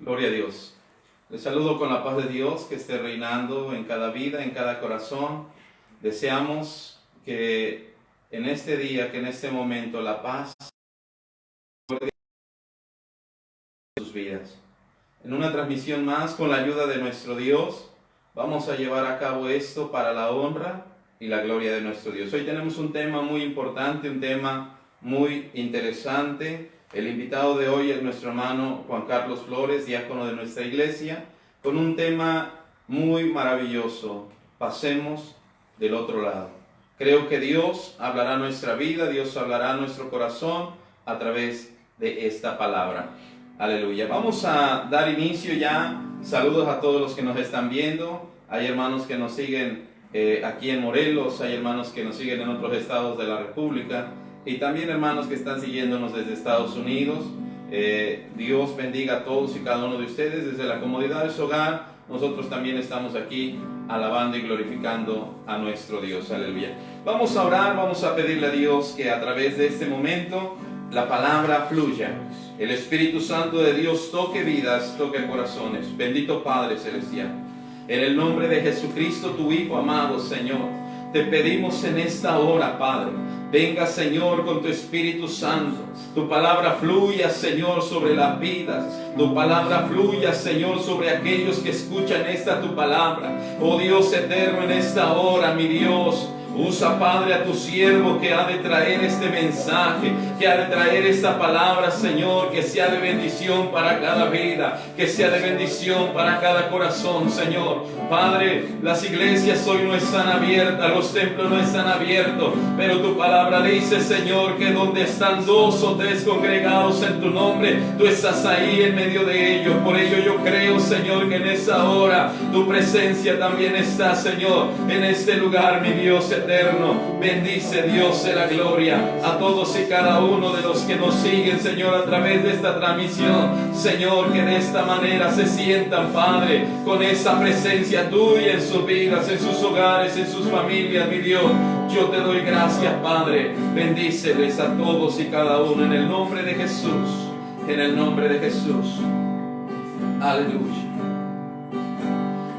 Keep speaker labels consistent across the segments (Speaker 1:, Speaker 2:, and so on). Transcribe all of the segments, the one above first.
Speaker 1: Gloria a Dios. Les saludo con la paz de Dios que esté reinando en cada vida, en cada corazón. Deseamos que en este día, que en este momento, la paz en sus vidas. En una transmisión más, con la ayuda de nuestro Dios, vamos a llevar a cabo esto para la honra y la gloria de nuestro Dios. Hoy tenemos un tema muy importante, un tema muy interesante. El invitado de hoy es nuestro hermano Juan Carlos Flores, diácono de nuestra iglesia, con un tema muy maravilloso: pasemos del otro lado. Creo que Dios hablará a nuestra vida, Dios hablará a nuestro corazón a través de esta palabra. Aleluya. Vamos a dar inicio ya. Saludos a todos los que nos están viendo. Hay hermanos que nos siguen aquí en Morelos, hay hermanos que nos siguen en otros estados de la República y también hermanos que están siguiéndonos desde Estados Unidos. Dios bendiga a todos y cada uno de ustedes desde la comodidad de su hogar. Nosotros también estamos aquí alabando y glorificando a nuestro Dios. Aleluya. Vamos a orar, vamos a pedirle a Dios que a través de este momento la palabra fluya. El Espíritu Santo de Dios toque vidas, toque corazones. Bendito Padre Celestial, en el nombre de Jesucristo, tu Hijo amado, Señor, te pedimos en esta hora, Padre, venga, Señor, con tu Espíritu Santo. Tu palabra fluya, Señor, sobre las vidas. Tu palabra fluya, Señor, sobre aquellos que escuchan esta tu palabra. Oh Dios eterno, en esta hora, mi Dios, usa, Padre, a tu siervo que ha de traer este mensaje, que ha de traer esta palabra, Señor, que sea de bendición para cada vida, que sea de bendición para cada corazón, Señor. Padre, las iglesias hoy no están abiertas, los templos no están abiertos, pero tu palabra dice, Señor, que donde están dos o tres congregados en tu nombre, tú estás ahí en medio de ellos. Por ello yo creo, Señor, que en esa hora tu presencia también está, Señor, en este lugar, mi Dios eterno. Bendice, Dios de la gloria, a todos y cada uno de los que nos siguen, Señor, a través de esta transmisión. Señor, que de esta manera se sientan, Padre, con esa presencia tuya en sus vidas, en sus hogares, en sus familias, mi Dios. Yo te doy gracias, Padre. Bendíceles a todos y cada uno en el nombre de Jesús. En el nombre de Jesús. Aleluya.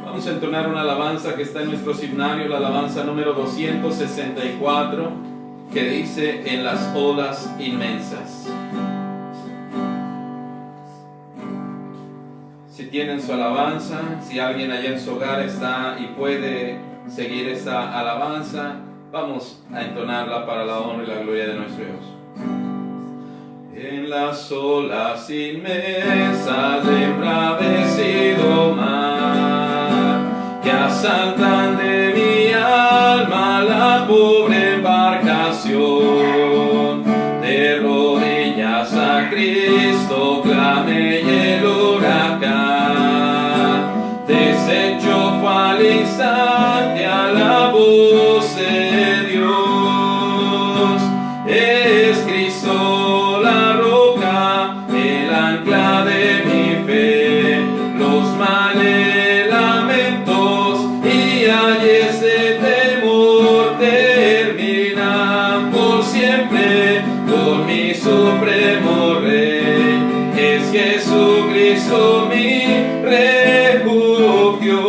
Speaker 1: Vamos a entonar una alabanza que está en nuestro himnario, la alabanza número 264, que dice: en las olas inmensas. Si tienen su alabanza, si alguien allá en su hogar está y puede seguir esta alabanza, vamos a entonarla para la honra y la gloria de nuestro Dios. En las olas inmensas de embravecido mar, que asaltan de mi alma la pobre embarcación, de rodillas a Cristo clame y el huracán deshecho fue al instante a la voz de Dios. Es Cristo la roca, el ancla de mi fe, los males lamentos y ayes de temor terminan por siempre con mi supremo Rey. Es Jesucristo mi refugio,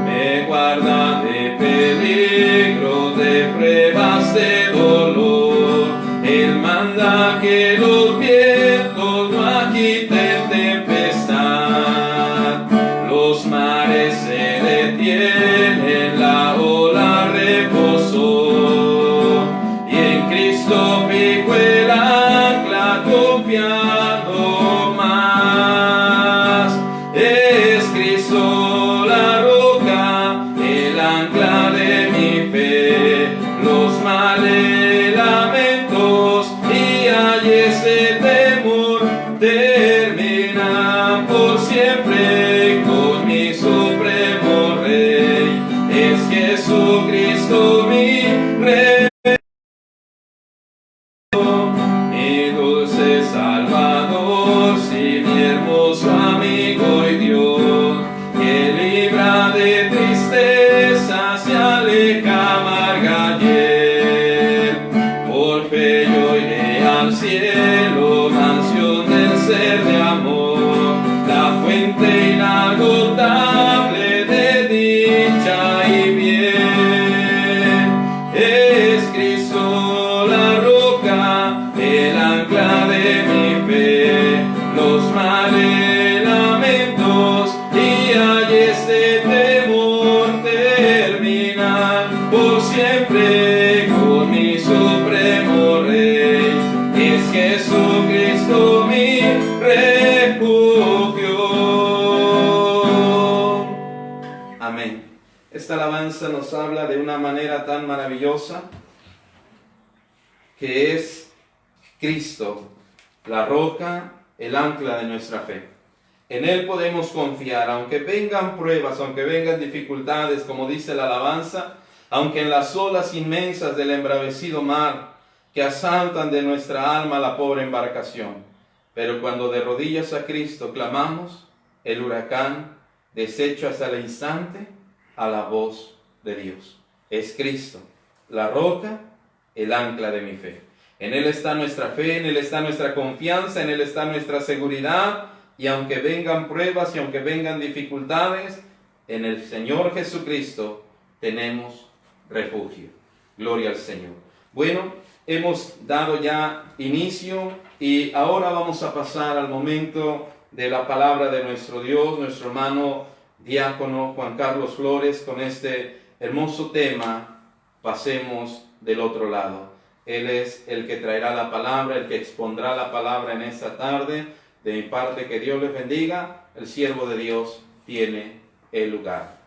Speaker 1: me guarda de peligros, de pruebas de dolor. Él manda que los vientos no agiten tempestad, los mares se detienen, la ola reposó, y en Cristo fijo el ancla confiando más. Es Cristo la roca, el ancla de mi fe, los males lamentos y ayes de temor terminan por siempre con mi supremo Rey. Es Jesucristo mi Rey, mi dulce Salvador, sí, mi hermoso amigo y Dios, que libra de tristezas y aleja amarga ayer. Por fe yo iré al cielo, mansión del ser de amor. los males lamentos y hay este temor terminar por siempre con mi supremo Rey. Es Jesucristo mi refugio. Amén. Esta alabanza nos habla de una manera tan maravillosa que es Cristo, la roca, el ancla de nuestra fe. En Él podemos confiar, aunque vengan pruebas, aunque vengan dificultades, como dice la alabanza, aunque en las olas inmensas del embravecido mar que asaltan de nuestra alma la pobre embarcación. Pero cuando de rodillas a Cristo clamamos, el huracán deshecho hasta el instante a la voz de Dios. Es Cristo, la roca, el ancla de mi fe. En Él está nuestra fe, en Él está nuestra confianza, en Él está nuestra seguridad. Y aunque vengan pruebas y aunque vengan dificultades, en el Señor Jesucristo tenemos refugio. Gloria al Señor. Bueno, hemos dado ya inicio y ahora vamos a pasar al momento de la palabra de nuestro Dios, nuestro hermano diácono Juan Carlos Flores, con este hermoso tema, pasemos del otro lado. Él es el que traerá la palabra, el que expondrá la palabra en esta tarde. De mi parte, que Dios les bendiga. El siervo de Dios tiene el lugar.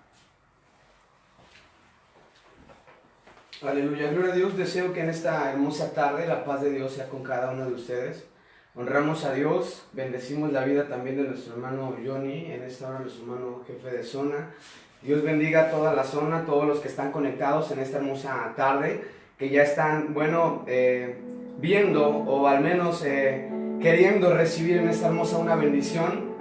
Speaker 2: Aleluya, gloria a Dios. Deseo que en esta hermosa tarde la paz de Dios sea con cada uno de ustedes. Honramos a Dios, bendecimos la vida también de nuestro hermano Johnny, en esta hora nuestro hermano jefe de zona. Dios bendiga a toda la zona, todos los que están conectados en esta hermosa tarde, que ya están, viendo o al menos queriendo recibir en esta hermosa una bendición.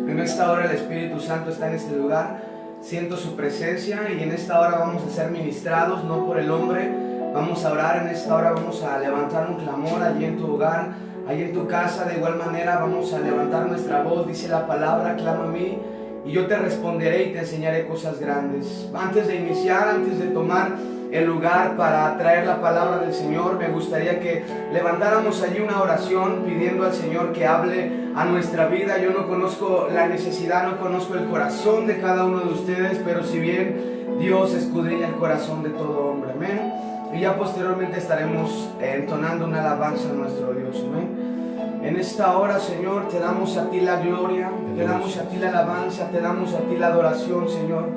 Speaker 2: En esta hora el Espíritu Santo está en este lugar, siento su presencia y en esta hora vamos a ser ministrados, no por el hombre. Vamos a orar en esta hora, vamos a levantar un clamor allí en tu hogar, allí en tu casa. De igual manera vamos a levantar nuestra voz, dice la palabra, clama a mí y yo te responderé y te enseñaré cosas grandes. Antes de iniciar, antes de tomar el lugar para traer la palabra del Señor, me gustaría que levantáramos allí una oración pidiendo al Señor que hable a nuestra vida. Yo no conozco la necesidad, no conozco el corazón de cada uno de ustedes, pero si bien Dios escudriña el corazón de todo hombre, amén. Y ya posteriormente estaremos entonando una alabanza a nuestro Dios, amén. En esta hora, Señor, te damos a ti la gloria, te damos a ti la alabanza, te damos a ti la adoración, Señor.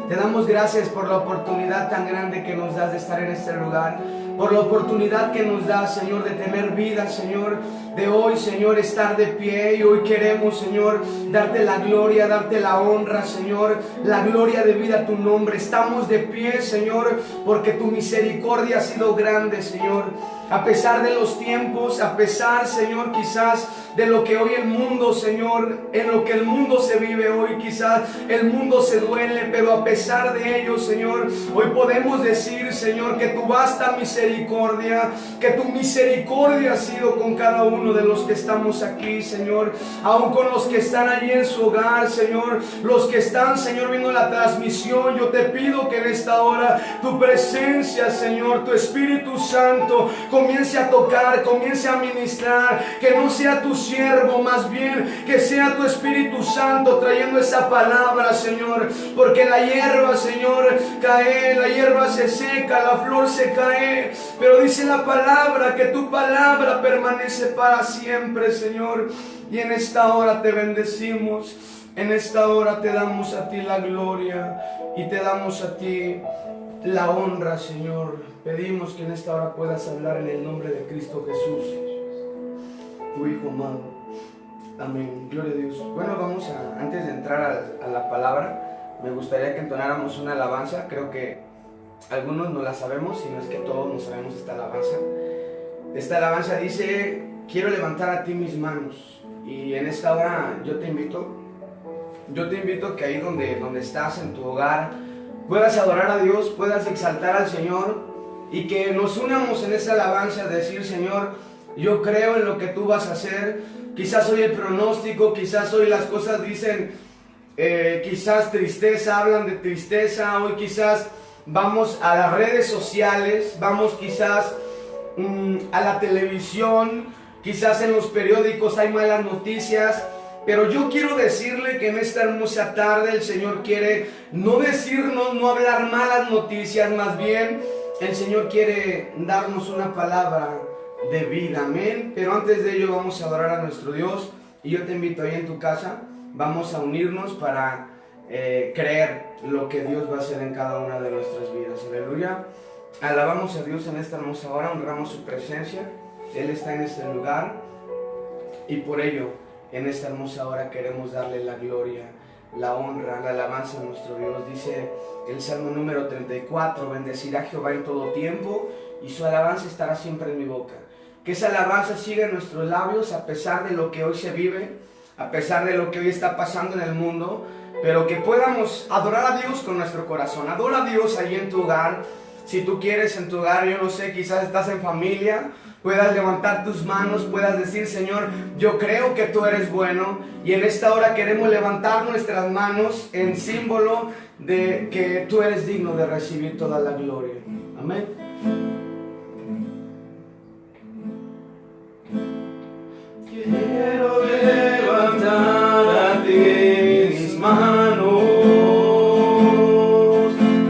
Speaker 2: Te damos gracias por la oportunidad tan grande que nos das de estar en este lugar, por la oportunidad que nos das, Señor, de tener vida, Señor, de hoy, Señor, estar de pie. Y hoy queremos, Señor, darte la gloria, darte la honra, Señor, la gloria de vida a tu nombre. Estamos de pie, Señor, porque tu misericordia ha sido grande, Señor. A pesar de los tiempos, a pesar, Señor, quizás de lo que hoy el mundo, Señor, en lo que el mundo se vive hoy, quizás el mundo se duele, pero a pesar de ello, Señor, hoy podemos decir, Señor, que tu vasta misericordia, que tu misericordia ha sido con cada uno de los que estamos aquí, Señor, aún con los que están allí en su hogar, Señor, los que están, Señor, viendo la transmisión. Yo te pido que en esta hora tu presencia, Señor, tu Espíritu Santo comience a tocar, comience a ministrar, que no sea tu siervo, más bien que sea tu Espíritu Santo trayendo esa palabra, Señor, porque la hierba, Señor, cae, la hierba se seca, la flor se cae, pero dice la palabra que tu palabra permanece para siempre, Señor. Y en esta hora te bendecimos, en esta hora te damos a ti la gloria y te damos a ti la honra, Señor. Pedimos que en esta hora puedas hablar en el nombre de Cristo Jesús, tu Hijo amado. Amén. Gloria a Dios. Bueno, antes de entrar a la palabra, me gustaría que entonáramos una alabanza. Creo que algunos no la sabemos, si no es que todos no sabemos esta alabanza. Esta alabanza dice: quiero levantar a ti mis manos. Y en esta hora yo te invito que ahí donde estás, en tu hogar, puedas adorar a Dios, puedas exaltar al Señor y que nos unamos en esta alabanza, decir: Señor, yo creo en lo que tú vas a hacer. Quizás hoy el pronóstico, quizás hoy las cosas dicen, quizás tristeza, hablan de tristeza. Hoy quizás vamos a las redes sociales, vamos quizás a la televisión quizás en los periódicos hay malas noticias, pero yo quiero decirle que en esta hermosa tarde el Señor quiere no decirnos, no hablar malas noticias, más bien el Señor quiere darnos una palabra de vida, amén. Pero antes de ello vamos a adorar a nuestro Dios, y yo te invito ahí en tu casa, vamos a unirnos para creer lo que Dios va a hacer en cada una de nuestras vidas. Aleluya. Alabamos a Dios en esta hermosa hora, honramos su presencia. Él está en este lugar, y por ello en esta hermosa hora queremos darle la gloria, la honra, la alabanza a nuestro Dios. Dice el Salmo número 34, bendecirá a Jehová en todo tiempo, y su alabanza estará siempre en mi boca. Que esa alabanza siga en nuestros labios a pesar de lo que hoy se vive, a pesar de lo que hoy está pasando en el mundo, pero que podamos adorar a Dios con nuestro corazón. Adora a Dios ahí en tu hogar. Si tú quieres en tu hogar, yo no sé, quizás estás en familia, puedas levantar tus manos, puedas decir: Señor, yo creo que tú eres bueno, y en esta hora queremos levantar nuestras manos en símbolo de que tú eres digno de recibir toda la gloria. Amén. Quiero levantar a ti mis manos,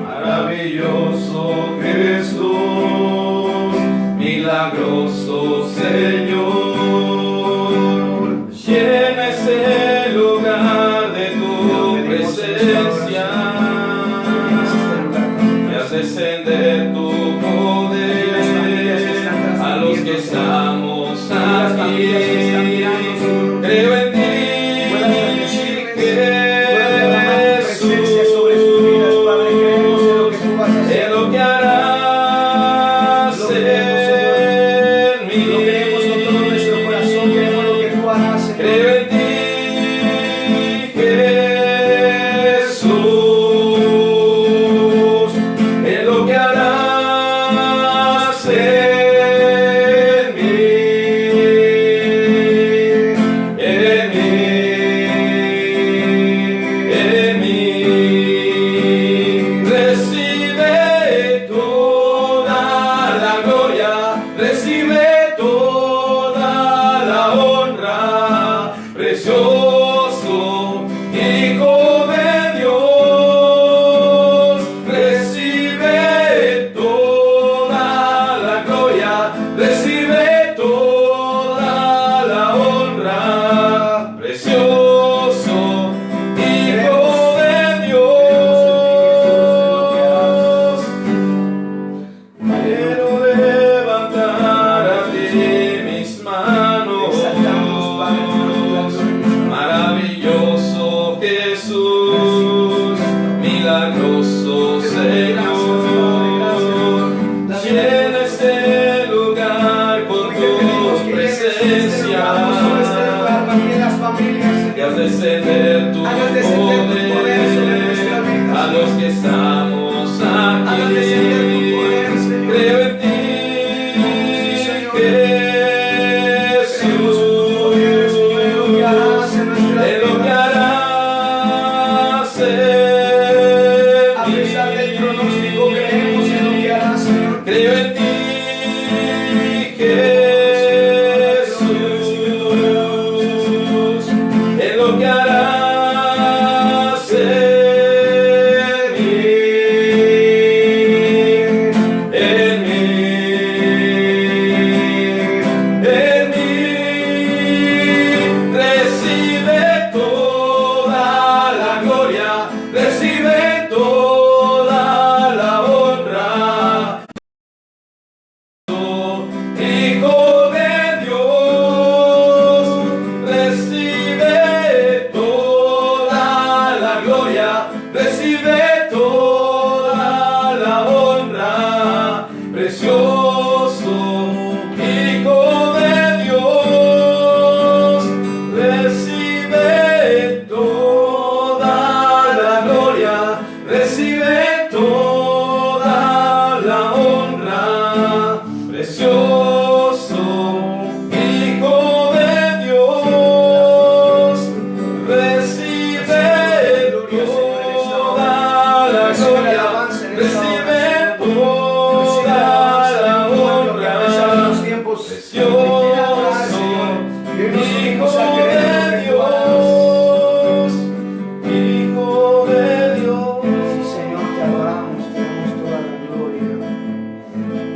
Speaker 2: maravilloso Jesús, milagroso Señor, llena ese lugar de tu presencia, y haz descender tu poder a los que estamos aquí. Creo en ti, Jesús, en lo que harás en mí. Lo queremos con todo nuestro corazón, queremos lo que tú harás. Creo en ti, Jesús, en lo que harás en mí. Recibe toda la gloria, recibe toda la honra, precioso Hijo de Dios. Recibe toda la gloria, recibe toda la honra, precioso Hijo de Dios. Quiero levantar a ti mis manos, maravilloso Jesús, milagroso Señor, llena este lugar con tu presencia, y haz descender tu poder a los que estamos aquí. Creo en ti, Jesús, en lo que harás en mí. A pesar del pronóstico, creemos en lo que harás, Señor. Creo en ti, Jesús, en lo que harás en mí. Hoy nos unimos a
Speaker 1: Hijo
Speaker 2: creer
Speaker 1: de
Speaker 2: que tú harás.
Speaker 1: Dios, Hijo de Dios.
Speaker 2: Sí, Señor, te adoramos, te damos toda la gloria.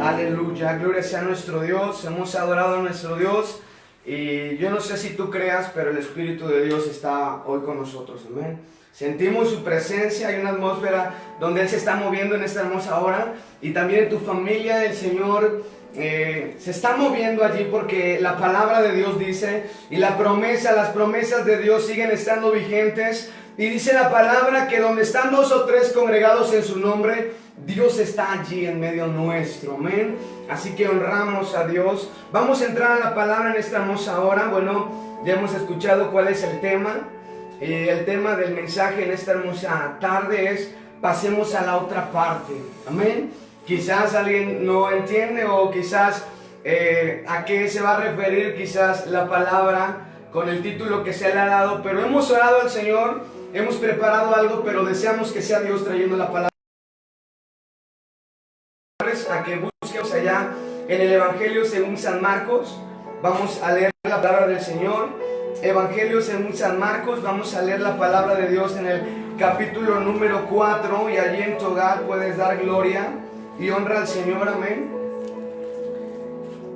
Speaker 2: Aleluya, gloria sea a nuestro Dios. Hemos adorado a nuestro Dios. Y yo no sé si tú creas, pero el Espíritu de Dios está hoy con nosotros. Amén. Sentimos su presencia, hay una atmósfera donde Él se está moviendo en esta hermosa hora. Y también en tu familia el Señor se está moviendo allí, porque la palabra de Dios dice, y las promesas de Dios siguen estando vigentes. Y dice la palabra que donde están 2 o 3 congregados en su nombre, Dios está allí en medio nuestro. Amén. Así que honramos a Dios. Vamos a entrar a la palabra en esta hermosa hora. Bueno, ya hemos escuchado cuál es el tema. El tema del mensaje en esta hermosa tarde es: pasemos a la otra parte. Amén. Quizás alguien no entiende, o quizás a qué se va a referir quizás la palabra con el título que se le ha dado. Pero hemos orado al Señor, hemos preparado algo, pero deseamos que sea Dios trayendo la palabra. A que busquemos allá en el Evangelio según San Marcos. Vamos a leer la palabra del Señor. Evangelio según San Marcos. Vamos a leer la palabra de Dios en el capítulo número 4. Y allí en tu hogar puedes dar gloria y honra al Señor. Amén.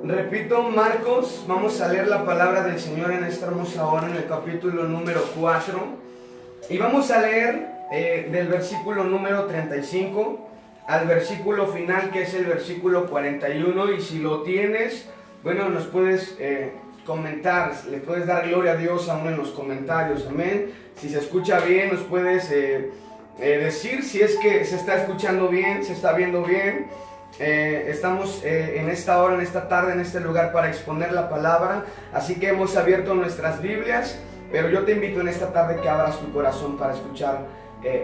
Speaker 2: Repito, Marcos. Vamos a leer la palabra del Señor en esta hermosa hora, en el capítulo número 4. Y vamos a leer del versículo número 35 al versículo final, que es el versículo 41. Y si lo tienes, bueno, nos puedes comentar, le puedes dar gloria a Dios aún en los comentarios. Amén. Si se escucha bien, nos puedes decir si es que se está escuchando bien, se está viendo bien. Estamos en esta hora, en esta tarde, en este lugar para exponer la palabra. Así que hemos abierto nuestras Biblias, pero yo te invito en esta tarde que abras tu corazón para escuchar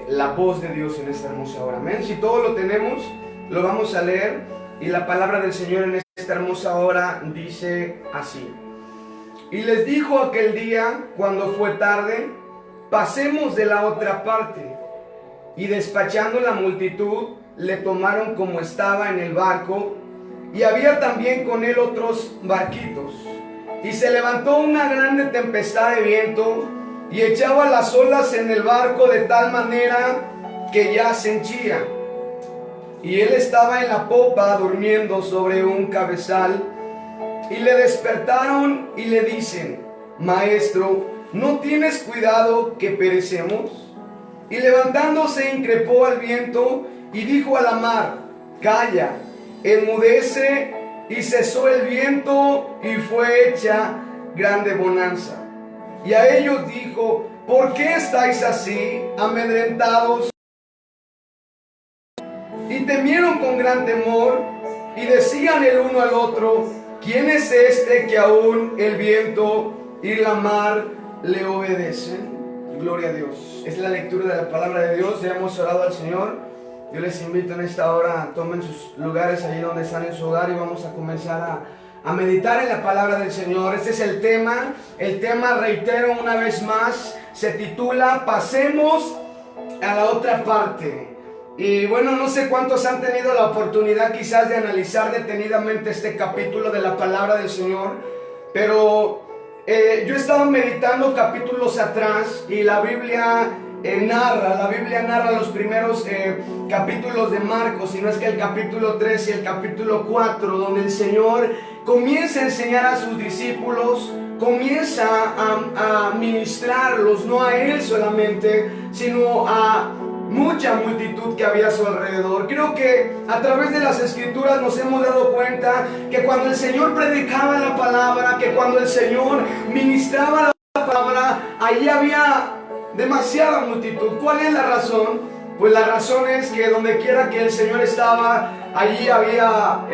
Speaker 2: la voz de Dios en esta hermosa hora. Amén. Si todo lo tenemos, lo vamos a leer. Y la palabra del Señor en esta hermosa hora dice así: y les dijo aquel día, cuando fue tarde: pasemos de la otra parte. Y despachando la multitud, le tomaron como estaba en el barco, y había también con él otros barquitos. Y se levantó una grande tempestad de viento, y echaba las olas en el barco de tal manera que ya se henchía. Y él estaba en la popa durmiendo sobre un cabezal. Y le despertaron y le dicen: Maestro, ¿no tienes cuidado que perecemos? Y levantándose increpó al viento y dijo a la mar: Calla, enmudece. Y cesó el viento y fue hecha grande bonanza. Y a ellos dijo: ¿por qué estáis así amedrentados? Y temieron con gran temor, y decían el uno al otro: ¿quién es este que aún el viento y la mar le obedecen? Gloria a Dios. Es la lectura de la palabra de Dios. Ya hemos orado al Señor. Yo les invito en esta hora, tomen sus lugares allí donde están en su hogar, y vamos a comenzar a meditar en la palabra del Señor. Este es el tema. El tema, reitero una vez más, se titula Pasemos a la otra parte. Y bueno, no sé cuántos han tenido la oportunidad quizás de analizar detenidamente este capítulo de la palabra del Señor, pero yo estaba meditando capítulos atrás, y la Biblia narra los primeros capítulos de Marcos, si no es que el capítulo 3 y el capítulo 4, donde el Señor comienza a enseñar a sus discípulos, comienza a ministrarlos, no a Él solamente, sino a mucha multitud que había a su alrededor. Creo que a través de las Escrituras nos hemos dado cuenta que cuando el Señor predicaba la palabra, que cuando el Señor ministraba la palabra, allí había demasiada multitud. ¿Cuál es la razón? Pues la razón es que donde quiera que el Señor estaba, allí había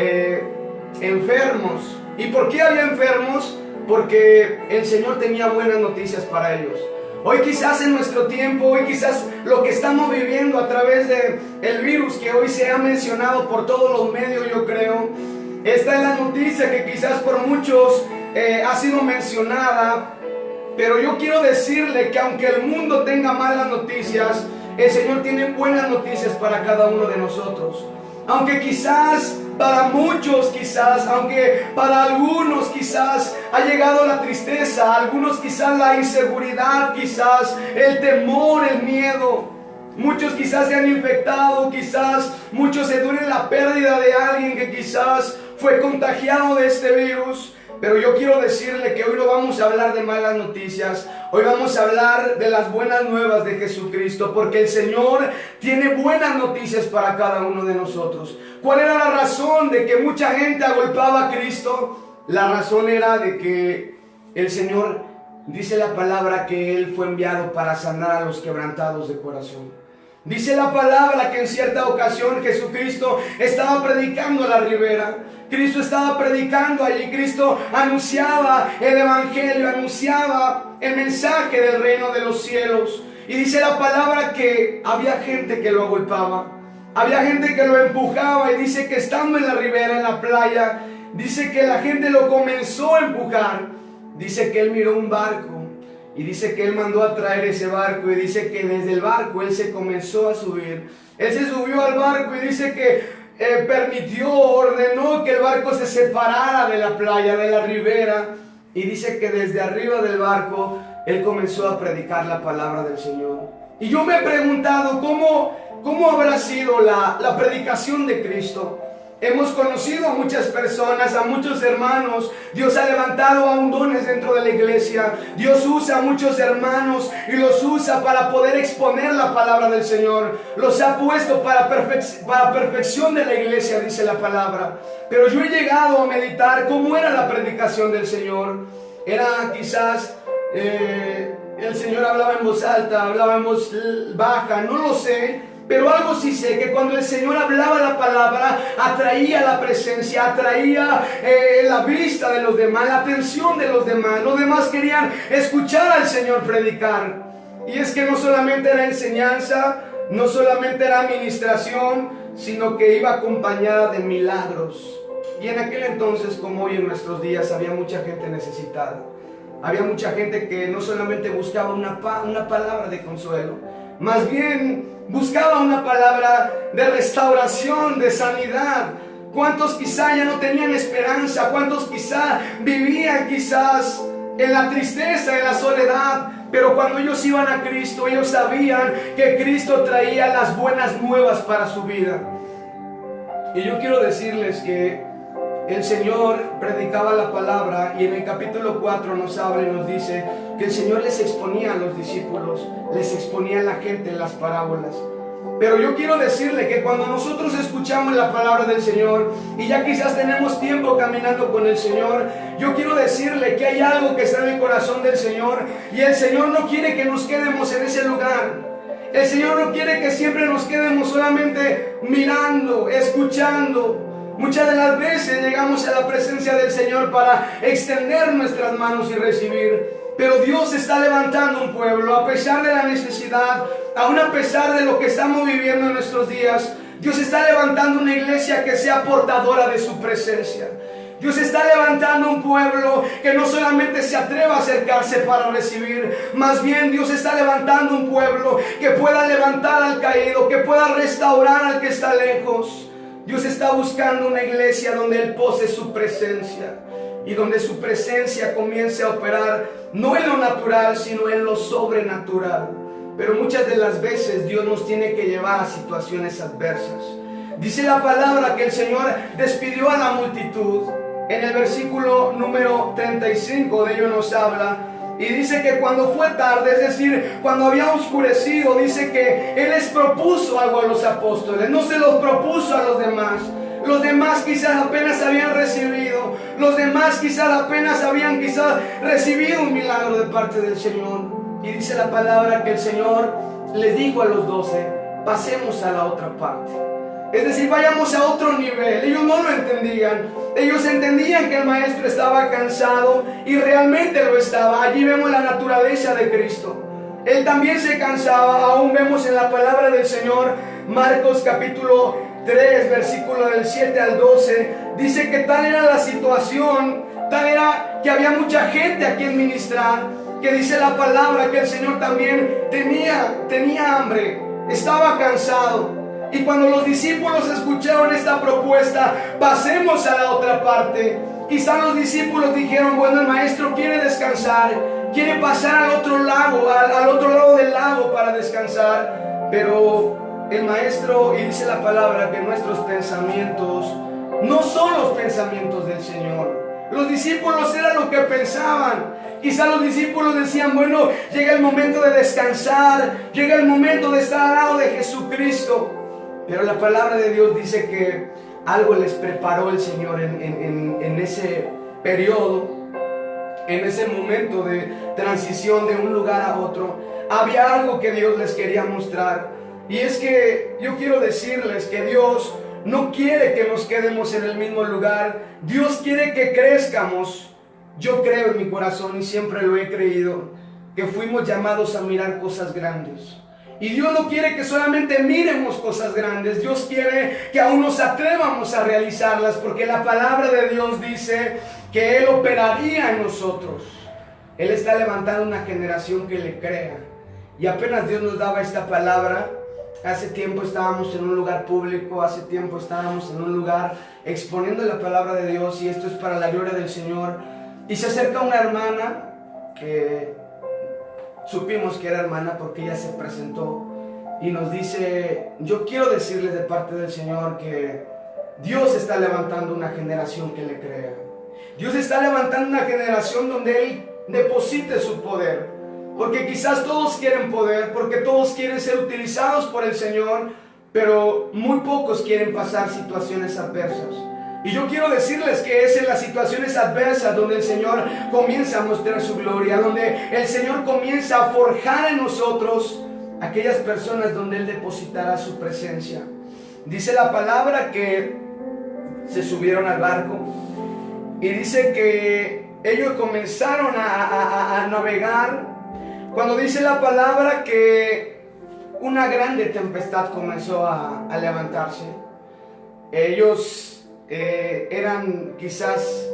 Speaker 2: enfermos. ¿Y por qué había enfermos? Porque el Señor tenía buenas noticias para ellos. Hoy quizás en nuestro tiempo, hoy quizás lo que estamos viviendo a través del virus que hoy se ha mencionado por todos los medios, yo creo, esta es la noticia que quizás por muchos ha sido mencionada. Pero yo quiero decirle que aunque el mundo tenga malas noticias, el Señor tiene buenas noticias para cada uno de nosotros. Aunque quizás para muchos quizás, aunque para algunos quizás ha llegado la tristeza, a algunos quizás la inseguridad, quizás el temor, el miedo. Muchos quizás se han infectado, quizás muchos se duelen la pérdida de alguien que quizás fue contagiado de este virus. Pero yo quiero decirle que hoy no vamos a hablar de malas noticias. Hoy vamos a hablar de las buenas nuevas de Jesucristo, porque el Señor tiene buenas noticias para cada uno de nosotros. ¿Cuál era la razón de que mucha gente agolpaba a Cristo? La razón era de que el Señor, dice la palabra, que Él fue enviado para sanar a los quebrantados de corazón. Dice la palabra que en cierta ocasión Jesucristo estaba predicando a la ribera. Cristo estaba predicando allí. Cristo anunciaba el evangelio, anunciaba el mensaje del reino de los cielos. Y dice la palabra que había gente que lo agolpaba, había gente que lo empujaba. Y dice que estando en la ribera, en la playa, dice que la gente lo comenzó a empujar. Dice que él miró un barco. Y dice que él mandó a traer ese barco. Y dice que desde el barco él se comenzó a subir. Él se subió al barco y dice que ordenó que el barco se separara de la playa, de la ribera. Y dice que desde arriba del barco él comenzó a predicar la palabra del Señor. Y yo me he preguntado cómo habrá sido la predicación de Cristo. Hemos conocido a muchas personas, a muchos hermanos. Dios ha levantado aún dones dentro de la iglesia. Dios usa a muchos hermanos y los usa para poder exponer la palabra del Señor. Los ha puesto para perfección de la iglesia, dice la palabra. Pero yo he llegado a meditar cómo era la predicación del Señor. Era quizás el Señor hablaba en voz alta, hablaba en voz baja, no lo sé. Pero algo sí sé, que cuando el Señor hablaba la palabra, atraía la presencia, atraía la vista de los demás, la atención de los demás. Los demás querían escuchar al Señor predicar. Y es que no solamente era enseñanza, no solamente era administración, sino que iba acompañada de milagros. Y en aquel entonces, como hoy en nuestros días, había mucha gente necesitada. Había mucha gente que no solamente buscaba una palabra de consuelo, más bien buscaba una palabra de restauración, de sanidad. ¿Cuántos quizá ya no tenían esperanza? ¿Cuántos quizá vivían quizás en la tristeza, en la soledad? Pero cuando ellos iban a Cristo, ellos sabían que Cristo traía las buenas nuevas para su vida. Y yo quiero decirles que el Señor predicaba la palabra, y en el capítulo 4 nos habla y nos dice que el Señor les exponía a los discípulos, les exponía a la gente las parábolas. Pero yo quiero decirle que cuando nosotros escuchamos la palabra del Señor y ya quizás tenemos tiempo caminando con el Señor, yo quiero decirle que hay algo que está en el corazón del Señor, y el Señor no quiere que nos quedemos en ese lugar. El Señor no quiere que siempre nos quedemos solamente mirando, escuchando. Muchas de las veces llegamos a la presencia del Señor para extender nuestras manos y recibir. Pero Dios está levantando un pueblo a pesar de la necesidad, aún a pesar de lo que estamos viviendo en nuestros días. Dios está levantando una iglesia que sea portadora de su presencia. Dios está levantando un pueblo que no solamente se atreva a acercarse para recibir, más bien Dios está levantando un pueblo que pueda levantar al caído, que pueda restaurar al que está lejos. Dios está buscando una iglesia donde Él pose su presencia y donde su presencia comience a operar no en lo natural, sino en lo sobrenatural. Pero muchas de las veces Dios nos tiene que llevar a situaciones adversas. Dice la palabra que el Señor despidió a la multitud. En el versículo número 35 de ello nos habla. Y dice que cuando fue tarde, es decir, cuando había oscurecido, dice que Él les propuso algo a los apóstoles. No se los propuso a los demás. Los demás quizás apenas habían recibido. Los demás quizás apenas habían recibido un milagro de parte del Señor. Y dice la palabra que el Señor les dijo a los 12, pasemos a la otra parte. Es decir, vayamos a otro nivel. Ellos no lo entendían. Ellos entendían que el maestro estaba cansado, y realmente lo estaba. Allí vemos la naturaleza de Cristo. Él también se cansaba. Aún vemos en la palabra del Señor, Marcos capítulo 3, versículo del 7 al 12. Dice que tal era la situación, tal era que había mucha gente a quien ministrar, que dice la palabra que el Señor también tenía hambre, estaba cansado. Y cuando los discípulos escucharon esta propuesta, pasemos a la otra parte. Quizás los discípulos dijeron, bueno, el maestro quiere descansar, quiere pasar al otro lado del lago para descansar. Pero el maestro, y dice la palabra que nuestros pensamientos no son los pensamientos del Señor. Los discípulos era lo que pensaban. Quizás los discípulos decían, bueno, llega el momento de descansar, llega el momento de estar al lado de Jesucristo. Pero la palabra de Dios dice que algo les preparó el Señor en ese periodo, en ese momento de transición de un lugar a otro. Había algo que Dios les quería mostrar. Y es que yo quiero decirles que Dios no quiere que nos quedemos en el mismo lugar. Dios quiere que crezcamos. Yo creo en mi corazón, y siempre lo he creído, que fuimos llamados a mirar cosas grandes. Y Dios no quiere que solamente miremos cosas grandes. Dios quiere que aún nos atrevamos a realizarlas, porque la palabra de Dios dice que Él operaría en nosotros. Él está levantando una generación que le crea. Y apenas Dios nos daba esta palabra, hace tiempo estábamos en un lugar público, hace tiempo estábamos en un lugar exponiendo la palabra de Dios, y esto es para la gloria del Señor. Y se acerca una hermana que supimos que era hermana porque ella se presentó y nos dice, yo quiero decirles de parte del Señor que Dios está levantando una generación que le crea. Dios está levantando una generación donde Él deposite su poder. Porque quizás todos quieren poder, porque todos quieren ser utilizados por el Señor, pero muy pocos quieren pasar situaciones adversas. Y yo quiero decirles que es en las situaciones adversas donde el Señor comienza a mostrar su gloria, donde el Señor comienza a forjar en nosotros aquellas personas donde Él depositará su presencia. Dice la palabra que se subieron al barco y dice que ellos comenzaron a navegar, cuando dice la palabra que una grande tempestad comenzó a levantarse. Ellos eran, quizás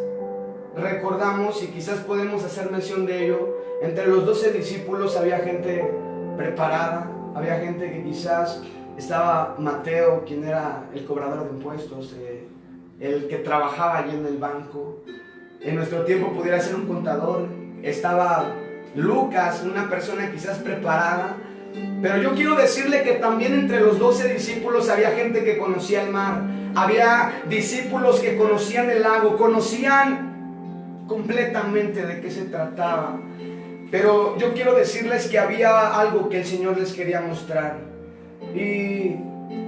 Speaker 2: recordamos y quizás podemos hacer mención de ello, entre los 12 discípulos había gente preparada, había gente que quizás estaba Mateo, quien era el cobrador de impuestos, el que trabajaba allí en el banco. En nuestro tiempo pudiera ser un contador. Estaba Lucas, una persona quizás preparada. Pero yo quiero decirle que también entre los 12 discípulos había gente que conocía el mar. Había discípulos que conocían el lago, conocían completamente de qué se trataba. Pero yo quiero decirles que había algo que el Señor les quería mostrar. Y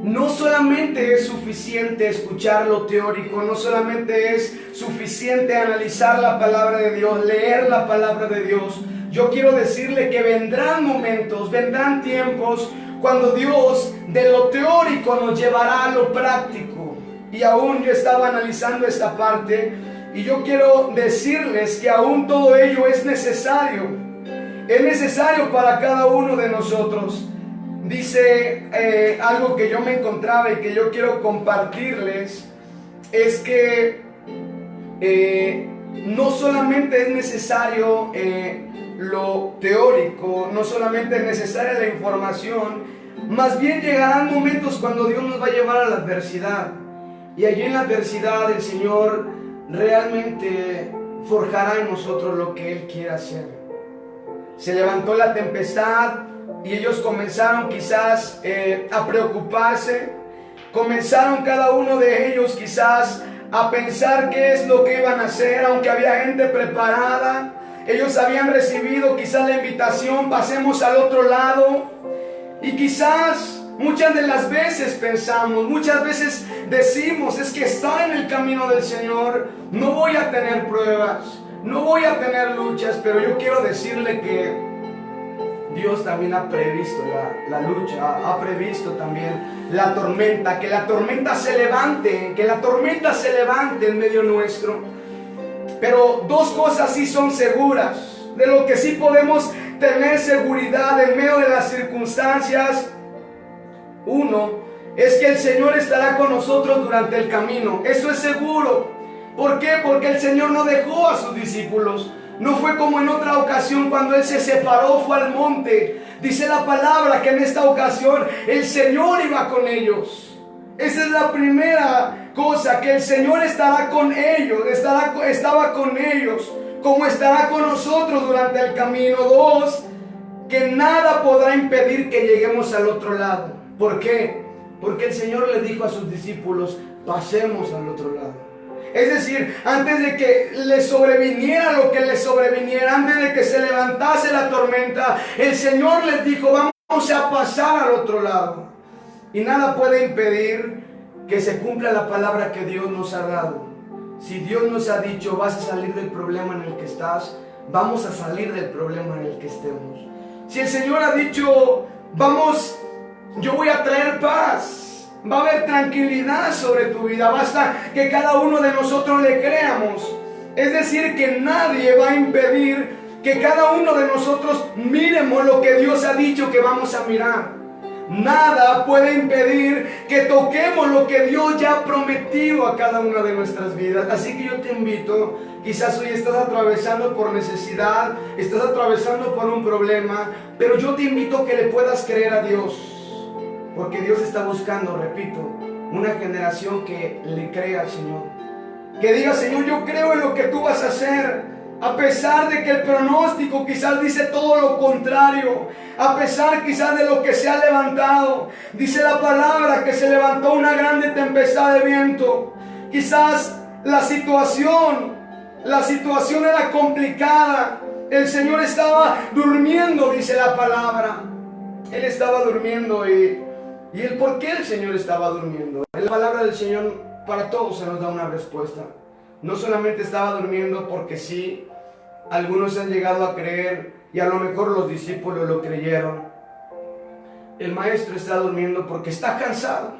Speaker 2: no solamente es suficiente escuchar lo teórico, no solamente es suficiente analizar la palabra de Dios, leer la palabra de Dios. Yo quiero decirle que vendrán momentos, vendrán tiempos cuando Dios de lo teórico nos llevará a lo práctico. Y aún yo estaba analizando esta parte y yo quiero decirles que aún todo ello es necesario. Es necesario para cada uno de nosotros. Dice algo que yo me encontraba y que yo quiero compartirles, es que no solamente es necesario lo teórico, no solamente es necesaria la información, más bien llegarán momentos cuando Dios nos va a llevar a la adversidad. Y allí en la adversidad el Señor realmente forjará en nosotros lo que Él quiere hacer. Se levantó la tempestad y ellos comenzaron quizás a preocuparse. Comenzaron cada uno de ellos quizás a pensar qué es lo que iban a hacer, aunque había gente preparada. Ellos habían recibido quizás la invitación, pasemos al otro lado. Y quizás muchas de las veces pensamos, muchas veces decimos, es que estoy en el camino del Señor, no voy a tener pruebas, no voy a tener luchas, pero yo quiero decirle que Dios también ha previsto la lucha, ha previsto también la tormenta, que la tormenta se levante, en medio nuestro. Pero dos cosas sí son seguras, de lo que sí podemos tener seguridad en medio de las circunstancias. Uno, es que el Señor estará con nosotros durante el camino. Eso es seguro. ¿Por qué? Porque el Señor no dejó a sus discípulos. No fue como en otra ocasión cuando Él se separó, fue al monte. Dice la palabra que en esta ocasión el Señor iba con ellos. Esa es la primera cosa, que el Señor estará con ellos, estaba con ellos, como estará con nosotros durante el camino. Dos, que nada podrá impedir que lleguemos al otro lado. ¿Por qué? Porque el Señor le dijo a sus discípulos, pasemos al otro lado. Es decir, antes de que le sobreviniera lo que le sobreviniera, antes de que se levantase la tormenta, el Señor les dijo, vamos a pasar al otro lado. Y nada puede impedir que se cumpla la palabra que Dios nos ha dado. Si Dios nos ha dicho, vas a salir del problema en el que estás, vamos a salir del problema en el que estemos. Si el Señor ha dicho, vamos, yo voy a traer paz, va a haber tranquilidad sobre tu vida, basta que cada uno de nosotros le creamos. Es decir, que nadie va a impedir que cada uno de nosotros miremos lo que Dios ha dicho que vamos a mirar. Nada puede impedir que toquemos lo que Dios ya ha prometido a cada una de nuestras vidas. Así que yo te invito, quizás hoy estás atravesando por necesidad, estás atravesando por un problema, pero yo te invito a que le puedas creer a Dios. Porque Dios está buscando, repito, una generación que le crea al Señor. Que diga, Señor, yo creo en lo que tú vas a hacer. A pesar de que el pronóstico quizás dice todo lo contrario. A pesar quizás de lo que se ha levantado. Dice la palabra que se levantó una grande tempestad de viento. Quizás la situación era complicada. El Señor estaba durmiendo, dice la palabra. Él estaba durmiendo ¿y el por qué el Señor estaba durmiendo? En la palabra del Señor para todos se nos da una respuesta. No solamente estaba durmiendo porque sí, algunos han llegado a creer y a lo mejor los discípulos lo creyeron. El maestro está durmiendo porque está cansado.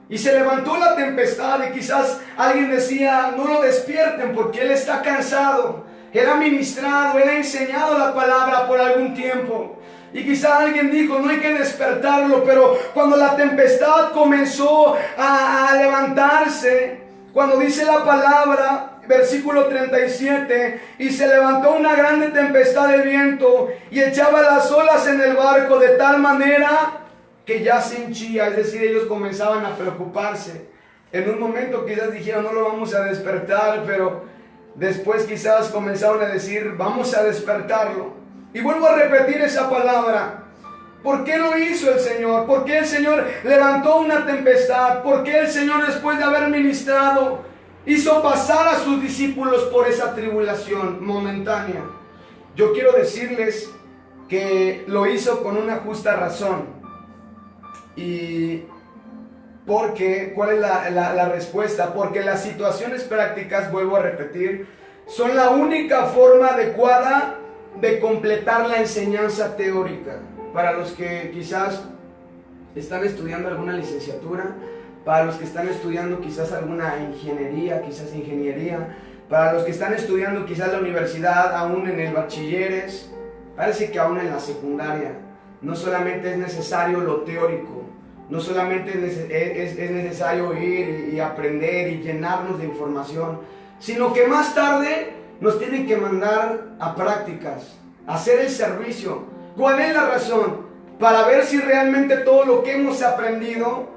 Speaker 2: Y se levantó la tempestad y quizás alguien decía, no lo despierten porque él está cansado. Él ha ministrado, él ha enseñado la palabra por algún tiempo. Y quizá alguien dijo, no hay que despertarlo, pero cuando la tempestad comenzó a levantarse, cuando dice la palabra, versículo 37, y se levantó una grande tempestad de viento y echaba las olas en el barco de tal manera que ya se hinchía, es decir, ellos comenzaban a preocuparse. En un momento quizás dijeron, no lo vamos a despertar, pero después quizás comenzaron a decir, vamos a despertarlo. Y vuelvo a repetir esa palabra. ¿Por qué lo hizo el Señor? ¿Por qué el Señor levantó una tempestad? ¿Por qué el Señor, después de haber ministrado, hizo pasar a sus discípulos por esa tribulación momentánea? Yo quiero decirles que lo hizo con una justa razón. ¿Y por qué? ¿Cuál es la respuesta? Porque las situaciones prácticas, vuelvo a repetir, son la única forma adecuada de completar la enseñanza teórica. Para los que quizás están estudiando alguna licenciatura, para los que están estudiando quizás alguna ingeniería, para los que están estudiando quizás la universidad, aún en el bachilleres, parece que aún en la secundaria, no solamente es necesario lo teórico, no solamente es necesario ir y aprender y llenarnos de información, sino que más tarde nos tienen que mandar a prácticas, a hacer el servicio. ¿Cuál es la razón? Para ver si realmente todo lo que hemos aprendido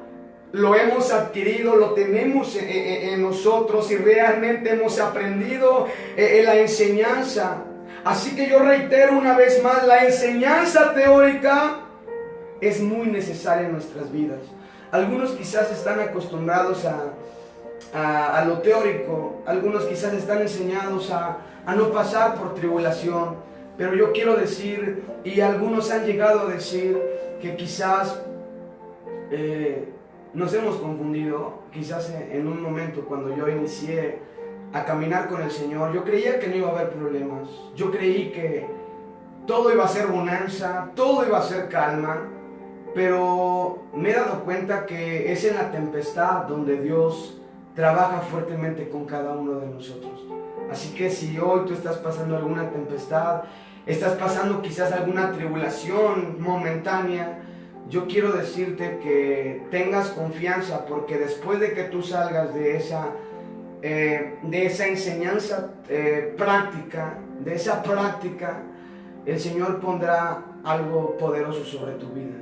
Speaker 2: lo hemos adquirido, lo tenemos en nosotros, si realmente hemos aprendido la enseñanza. Así que yo reitero una vez más, la enseñanza teórica es muy necesaria en nuestras vidas. Algunos quizás están acostumbrados a lo teórico, algunos quizás están enseñados a no pasar por tribulación, pero yo quiero decir, y algunos han llegado a decir, que quizás nos hemos confundido. Quizás en un momento cuando yo inicié a caminar con el Señor, yo creía que no iba a haber problemas, yo creí que todo iba a ser bonanza, todo iba a ser calma, pero me he dado cuenta que es en la tempestad donde Dios trabaja fuertemente con cada uno de nosotros. Así que si hoy tú estás pasando alguna tempestad, estás pasando quizás alguna tribulación momentánea, yo quiero decirte que tengas confianza, porque después de que tú salgas de esa enseñanza práctica, de esa práctica, el Señor pondrá algo poderoso sobre tu vida.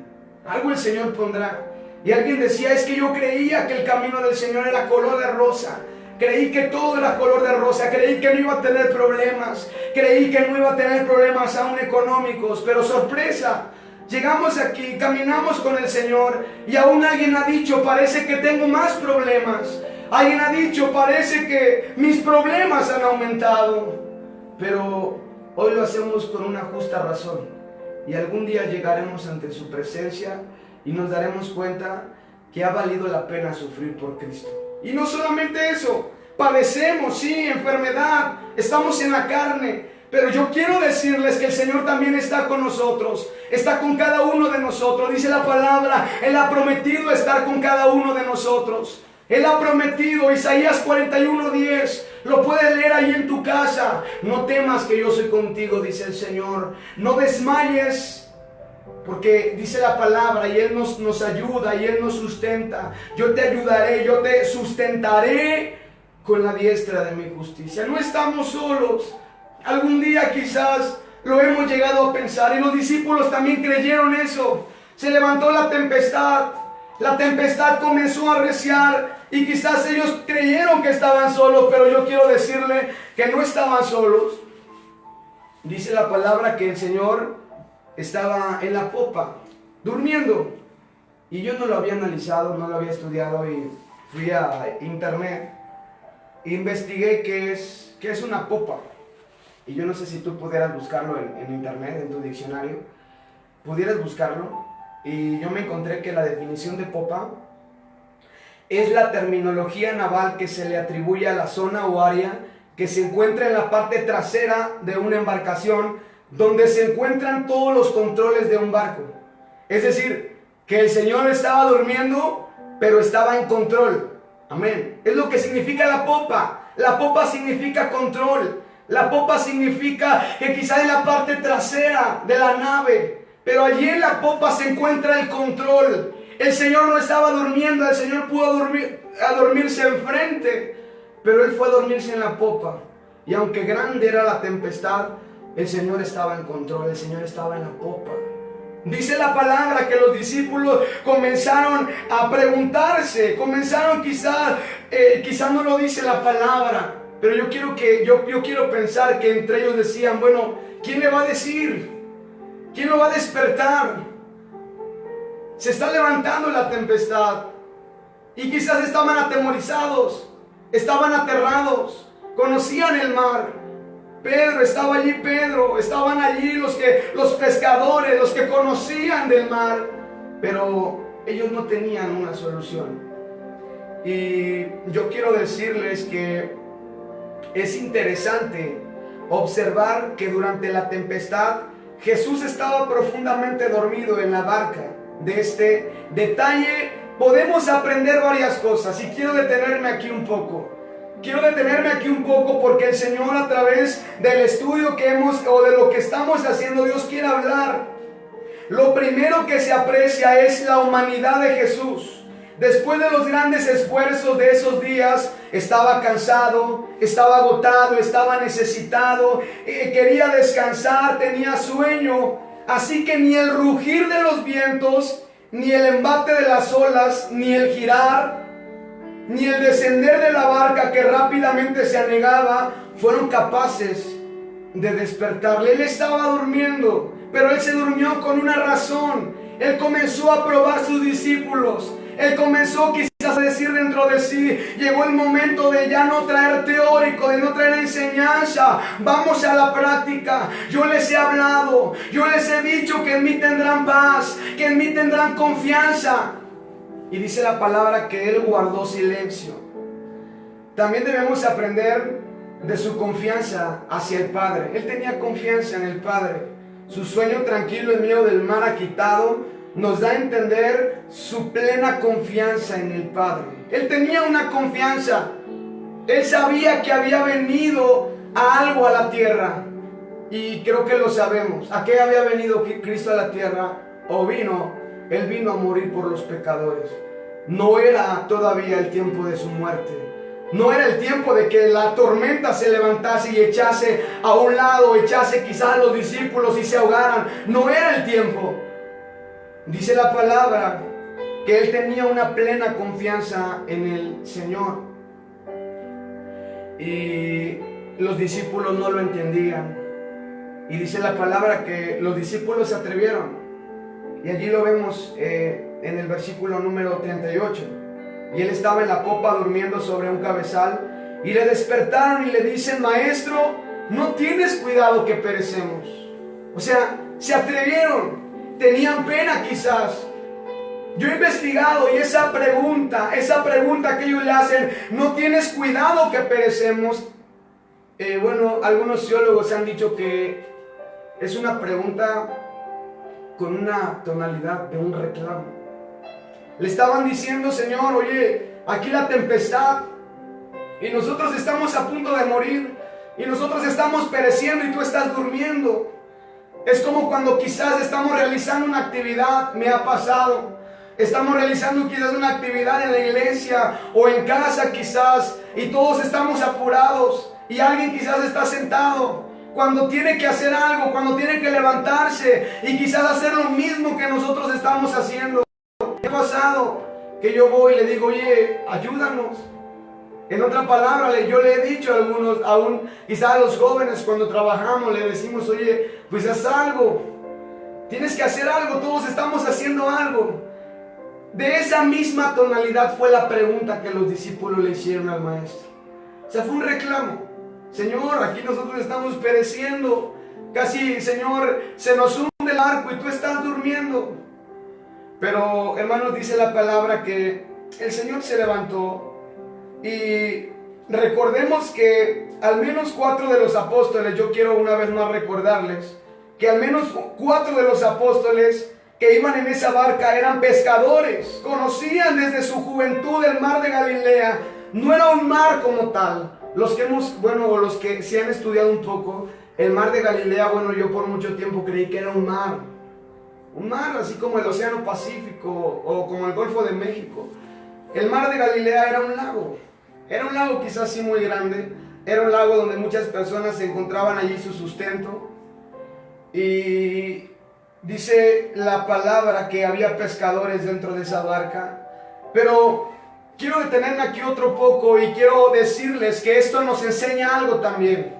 Speaker 2: Algo el Señor pondrá. Y alguien decía, es que yo creía que el camino del Señor era color de rosa. Creí que todo era color de rosa. Creí que no iba a tener problemas. Creí que no iba a tener problemas aún económicos. Pero sorpresa, llegamos aquí, caminamos con el Señor y aún alguien ha dicho, parece que tengo más problemas. Alguien ha dicho, parece que mis problemas han aumentado. Pero hoy lo hacemos con una justa razón. Y algún día llegaremos ante su presencia y nos daremos cuenta que ha valido la pena sufrir por Cristo. Y no solamente eso, padecemos, sí, enfermedad, estamos en la carne, pero yo quiero decirles que el Señor también está con nosotros, está con cada uno de nosotros. Dice la palabra, Él ha prometido estar con cada uno de nosotros. Él ha prometido, Isaías 41:10, lo puedes leer ahí en tu casa. No temas que yo soy contigo, dice el Señor. No desmayes, porque dice la palabra y Él nos ayuda y Él nos sustenta. Yo te ayudaré, yo te sustentaré con la diestra de mi justicia. No estamos solos. Algún día quizás lo hemos llegado a pensar y los discípulos también creyeron eso. Se levantó la tempestad comenzó a arreciar y quizás ellos creyeron que estaban solos, pero yo quiero decirle que no estaban solos. Dice la palabra que el Señor estaba en la popa, durmiendo. Y yo no lo había analizado, no lo había estudiado y fui a internet. Investigué qué es una popa. Y yo no sé si tú pudieras buscarlo en internet, en tu diccionario. Pudieras buscarlo. Y yo me encontré que la definición de popa es la terminología naval que se le atribuye a la zona o área que se encuentra en la parte trasera de una embarcación, donde se encuentran todos los controles de un barco. Es decir, que el Señor estaba durmiendo, pero estaba en control. Amén. Es lo que significa la popa. La popa significa control. La popa significa que quizá en la parte trasera de la nave, pero allí en la popa se encuentra el control. El Señor no estaba durmiendo, el Señor pudo dormirse enfrente, pero Él fue a dormirse en la popa. Y aunque grande era la tempestad, el Señor estaba en control, el Señor estaba en la popa. Dice la palabra que los discípulos comenzaron a preguntarse, quizás no lo dice la palabra, pero yo quiero pensar que entre ellos decían, bueno, ¿quién le va a decir? ¿Quién lo va a despertar? Se está levantando la tempestad. Y quizás estaban atemorizados, estaban aterrados, conocían el mar. Estaba allí Pedro, estaban allí los pescadores, los que conocían del mar. Pero ellos no tenían una solución. Y yo quiero decirles que es interesante observar que durante la tempestad Jesús estaba profundamente dormido en la barca. De este detalle podemos aprender varias cosas y quiero detenerme aquí un poco. Porque el Señor, a través del estudio que o de lo que estamos haciendo, Dios quiere hablar. Lo primero que se aprecia es la humanidad de Jesús. Después de los grandes esfuerzos de esos días, estaba cansado, estaba agotado, estaba necesitado, quería descansar, tenía sueño. Así que ni el rugir de los vientos, ni el embate de las olas, ni el girar, ni el descender de la barca que rápidamente se anegaba, fueron capaces de despertarle. Él estaba durmiendo, pero él se durmió con una razón. Él comenzó a probar sus discípulos. Él comenzó quizás a decir dentro de sí, llegó el momento de ya no traer teórico, de no traer enseñanza, vamos a la práctica. Yo les he hablado, yo les he dicho que en mí tendrán paz, que en mí tendrán confianza. Y dice la palabra que Él guardó silencio. También debemos aprender de su confianza hacia el Padre. Él tenía confianza en el Padre. Su sueño tranquilo en medio del mar agitado nos da a entender su plena confianza en el Padre. Él tenía una confianza. Él sabía que había venido a algo a la tierra. Y creo que lo sabemos. ¿A qué había venido Cristo a la tierra? Él vino a morir por los pecadores. No era todavía el tiempo de su muerte. No era el tiempo de que la tormenta se levantase y echase a un lado, echase quizás a los discípulos y se ahogaran. No era el tiempo. Dice la palabra que él tenía una plena confianza en el Señor. Y los discípulos no lo entendían. Y dice la palabra que los discípulos se atrevieron. Y allí lo vemos en el versículo número 38. Y él estaba en la popa durmiendo sobre un cabezal. Y le despertaron y le dicen: Maestro, ¿no tienes cuidado que perecemos? O sea, se atrevieron. Tenían pena quizás. Yo he investigado y esa pregunta que ellos le hacen: ¿no tienes cuidado que perecemos? Bueno, algunos teólogos han dicho que es una pregunta con una tonalidad de un reclamo. Le estaban diciendo: Señor, oye, aquí la tempestad y nosotros estamos a punto de morir y nosotros estamos pereciendo y tú estás durmiendo. Es como cuando quizás estamos realizando una actividad, me ha pasado. Estamos realizando quizás una actividad en la iglesia o en casa quizás y todos estamos apurados y alguien quizás está sentado cuando tiene que hacer algo, cuando tiene que levantarse y quizás hacer lo mismo que nosotros estamos haciendo. ¿Qué ha pasado? Que yo voy y le digo: oye, ayúdanos. En otra palabra, yo le he dicho a algunos, quizás a los jóvenes cuando trabajamos, le decimos: oye, pues haz algo. Tienes que hacer algo, todos estamos haciendo algo. De esa misma tonalidad fue la pregunta que los discípulos le hicieron al maestro. O sea, fue un reclamo. Señor, aquí nosotros estamos pereciendo. Casi, Señor, se nos hunde el barco y tú estás durmiendo. Pero, hermanos, dice la palabra que el Señor se levantó. Y recordemos que al menos 4 de los apóstoles, yo quiero una vez más recordarles, que al menos 4 de los apóstoles que iban en esa barca eran pescadores, conocían desde su juventud el mar de Galilea. No era un mar como tal. Los que sí han estudiado un poco, el mar de Galilea, yo por mucho tiempo creí que era un mar así como el Océano Pacífico o como el Golfo de México. El mar de Galilea era un lago quizás sí muy grande, era un lago donde muchas personas se encontraban allí su sustento. Y dice la palabra que había pescadores dentro de esa barca. Pero quiero detenerme aquí otro poco y quiero decirles que esto nos enseña algo también.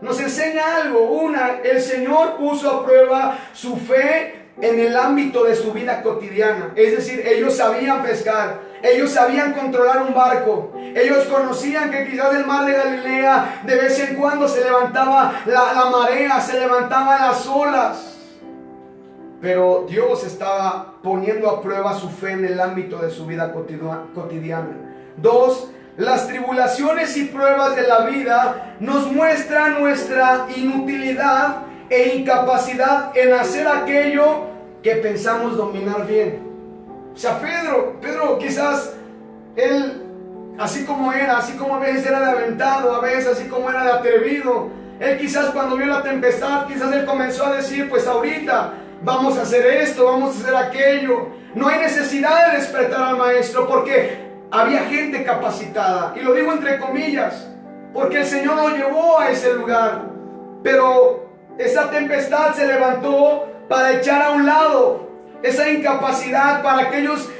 Speaker 2: Nos enseña algo. El Señor puso a prueba su fe en el ámbito de su vida cotidiana. Es decir, ellos sabían pescar, ellos sabían controlar un barco, ellos conocían que quizás el mar de Galilea de vez en cuando se levantaba la marea, se levantaban las olas. Pero Dios estaba poniendo a prueba su fe en el ámbito de su vida cotidiana. 2. Las tribulaciones y pruebas de la vida nos muestran nuestra inutilidad e incapacidad en hacer aquello que pensamos dominar bien. O sea, Pedro quizás él, así como a veces era de aventado, a veces así como era de atrevido, él quizás cuando vio la tempestad, quizás él comenzó a decir: pues ahorita vamos a hacer esto, vamos a hacer aquello. No hay necesidad de despertar al maestro porque había gente capacitada. Y lo digo entre comillas, porque el Señor lo llevó a ese lugar. Pero esa tempestad se levantó para echar a un lado esa incapacidad, para que ellos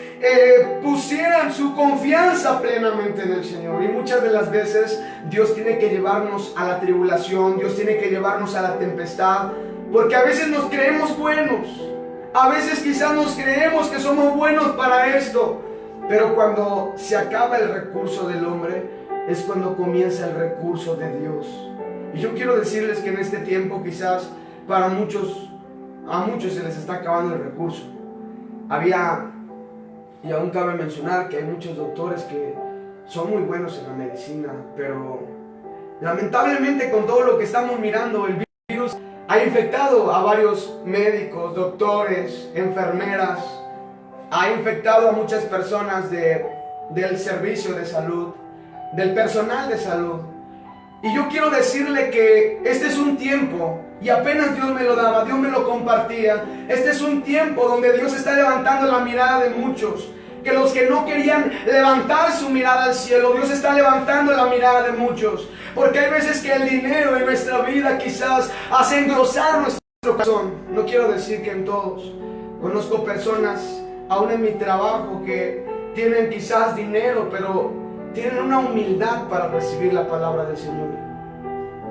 Speaker 2: pusieran su confianza plenamente en el Señor. Y muchas de las veces Dios tiene que llevarnos a la tribulación, Dios tiene que llevarnos a la tempestad, porque a veces nos creemos buenos, a veces quizás nos creemos que somos buenos para esto, pero cuando se acaba el recurso del hombre es cuando comienza el recurso de Dios. Y yo quiero decirles que en este tiempo quizás a muchos se les está acabando el recurso. Y aún cabe mencionar que hay muchos doctores que son muy buenos en la medicina, pero lamentablemente con todo lo que estamos mirando, el virus ha infectado a varios médicos, doctores, enfermeras, ha infectado a muchas personas del servicio de salud, del personal de salud. Y yo quiero decirle que este es un tiempo, y apenas Dios me lo daba, Dios me lo compartía, este es un tiempo donde Dios está levantando la mirada de muchos, que los que no querían levantar su mirada al cielo, Dios está levantando la mirada de muchos. Porque hay veces que el dinero en nuestra vida quizás hace engrosar nuestro corazón. No quiero decir que en todos. Conozco personas, aún en mi trabajo, que tienen quizás dinero, pero tienen una humildad para recibir la palabra del Señor.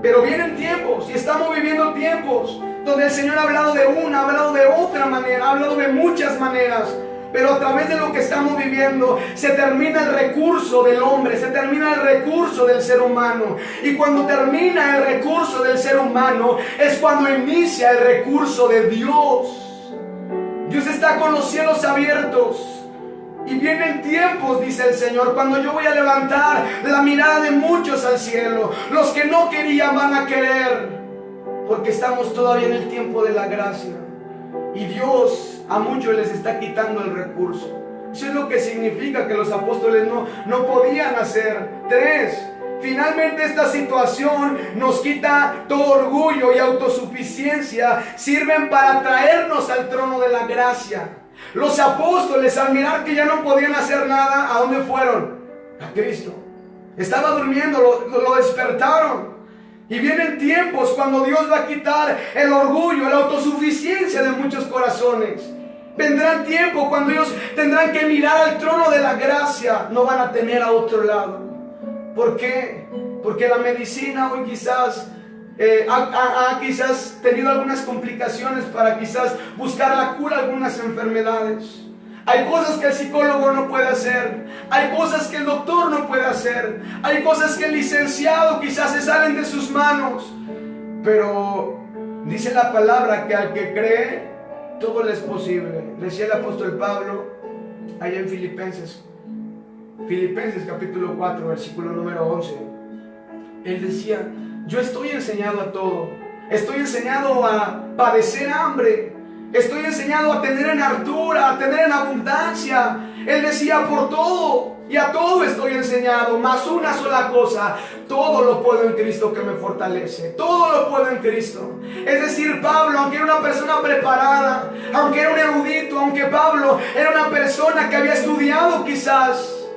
Speaker 2: Pero vienen tiempos, y estamos viviendo tiempos, donde el Señor ha hablado de una, ha hablado de otra manera, ha hablado de muchas maneras. Pero a través de lo que estamos viviendo se termina el recurso del hombre, se termina el recurso del ser humano. Y cuando termina el recurso del ser humano es cuando inicia el recurso de Dios. Dios está con los cielos abiertos. Y vienen tiempos, dice el Señor, cuando yo voy a levantar la mirada de muchos al cielo. Los que no querían van a querer, porque estamos todavía en el tiempo de la gracia. Y Dios a muchos les está quitando el recurso. Eso es lo que significa que los apóstoles no podían hacer. 3. Finalmente esta situación nos quita todo orgullo y autosuficiencia. Sirven para traernos al trono de la gracia. Los apóstoles, al mirar que ya no podían hacer nada, ¿a dónde fueron? A Cristo. Estaba durmiendo, lo despertaron. Y vienen tiempos cuando Dios va a quitar el orgullo, la autosuficiencia de muchos corazones. Vendrán tiempos cuando ellos tendrán que mirar al trono de la gracia. No van a tener a otro lado. ¿Por qué? Porque la medicina hoy quizás ha quizás tenido algunas complicaciones para quizás buscar la cura a algunas enfermedades. Hay cosas que el psicólogo no puede hacer. Hay cosas que el doctor no puede hacer. Hay cosas que el licenciado quizás se salen de sus manos. Pero dice la palabra que al que cree, todo le es posible. Decía el apóstol Pablo allá en Filipenses capítulo 4, versículo número 11. Él decía: yo estoy enseñado a todo. Estoy enseñado a padecer hambre. Estoy enseñado a tener en hartura, a tener en abundancia. Él decía: por todo y a todo estoy enseñado, mas una sola cosa: todo lo puedo en Cristo que me fortalece. Todo lo puedo en Cristo. Es decir, Pablo, aunque era una persona preparada, aunque era un erudito, aunque Pablo era una persona que había estudiado quizás,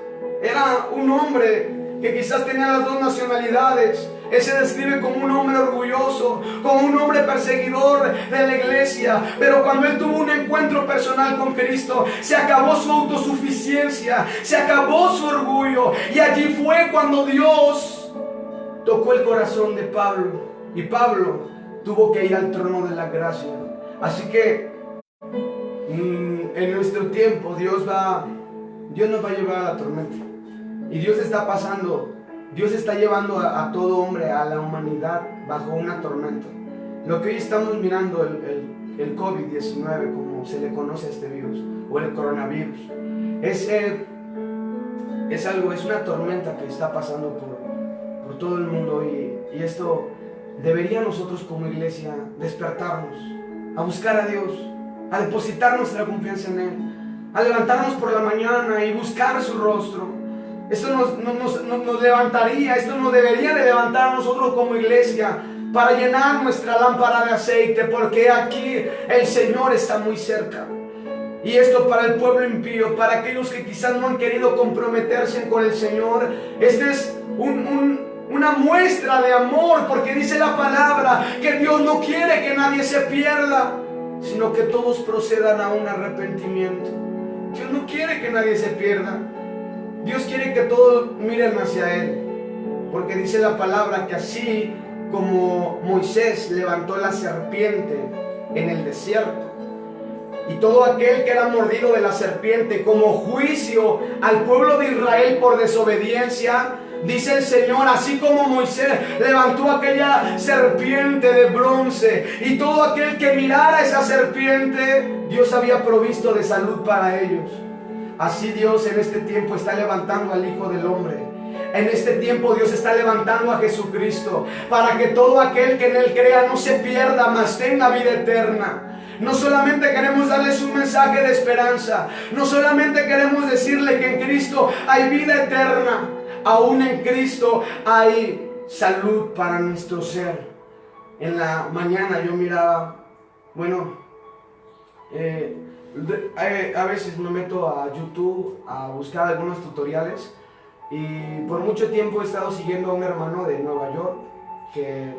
Speaker 2: era un hombre que quizás tenía las dos nacionalidades. Él se describe como un hombre orgulloso, como un hombre perseguidor de la iglesia. Pero cuando él tuvo un encuentro personal con Cristo, se acabó su autosuficiencia, se acabó su orgullo. Y allí fue cuando Dios tocó el corazón de Pablo. Y Pablo tuvo que ir al trono de la gracia. Así que en nuestro tiempo Dios nos va a llevar a la tormenta. Y Dios está llevando a todo hombre, a la humanidad, bajo una tormenta. Lo que hoy estamos mirando, el COVID-19, como se le conoce a este virus, o el coronavirus, es una tormenta que está pasando por todo el mundo. Y esto debería nosotros como iglesia despertarnos, a buscar a Dios, a depositar nuestra confianza en Él, a levantarnos por la mañana y buscar su rostro. Esto nos levantaría, esto nos debería de levantar a nosotros como iglesia para llenar nuestra lámpara de aceite, porque aquí el Señor está muy cerca. Y esto para el pueblo impío, para aquellos que quizás no han querido comprometerse con el Señor, este es una muestra de amor, porque dice la palabra que Dios no quiere que nadie se pierda, sino que todos procedan a un arrepentimiento. Dios no quiere que nadie se pierda. Dios quiere que todos miren hacia Él, porque dice la palabra que así como Moisés levantó la serpiente en el desierto, y todo aquel que era mordido de la serpiente como juicio al pueblo de Israel por desobediencia, dice el Señor, así como Moisés levantó aquella serpiente de bronce, y todo aquel que mirara esa serpiente, Dios había provisto de salud para ellos. Así Dios en este tiempo está levantando al Hijo del Hombre. En este tiempo Dios está levantando a Jesucristo para que todo aquel que en Él crea no se pierda, mas tenga vida eterna. No solamente queremos darles un mensaje de esperanza, no solamente queremos decirle que en Cristo hay vida eterna, aún en Cristo hay salud para nuestro ser. En la mañana yo miraba, A veces me meto a YouTube a buscar algunos tutoriales y por mucho tiempo he estado siguiendo a un hermano de Nueva York que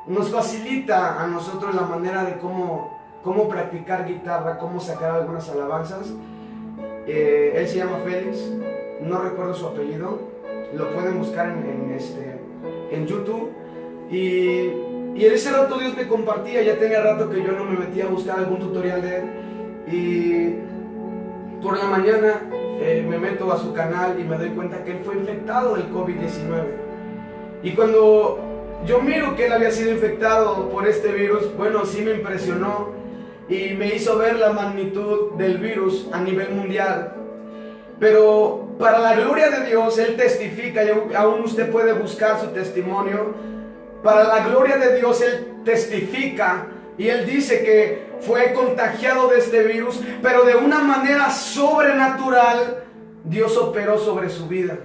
Speaker 2: nos facilita a nosotros la manera de cómo practicar guitarra, cómo sacar algunas alabanzas. Él se llama Félix, no recuerdo su apellido, lo pueden buscar en YouTube. Y en ese rato Dios me compartía, ya tenía rato que yo no me metía a buscar algún tutorial de él. Y por la mañana me meto a su canal y me doy cuenta que él fue infectado del COVID-19. Y cuando yo miro que él había sido infectado por este virus, bueno, sí me impresionó y me hizo ver la magnitud del virus a nivel mundial. Pero para la gloria de Dios, él testifica, y aún usted puede buscar su testimonio. Para la gloria de Dios, él testifica y él dice que fue contagiado de este virus, pero de una manera sobrenatural, Dios operó sobre su vida.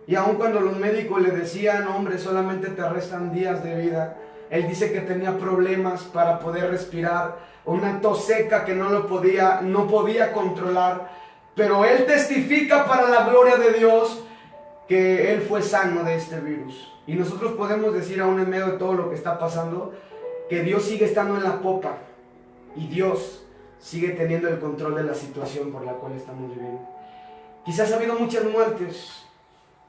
Speaker 2: Y aun cuando los médicos le decían, hombre, solamente te restan días de vida, él dice que tenía problemas para poder respirar, una tos seca que no podía controlar, pero él testifica para la gloria de Dios que él fue sano de este virus. Y nosotros podemos decir, aún en medio de todo lo que está pasando, que Dios sigue estando en la popa y Dios sigue teniendo el control de la situación por la cual estamos viviendo. Quizás ha habido muchas muertes.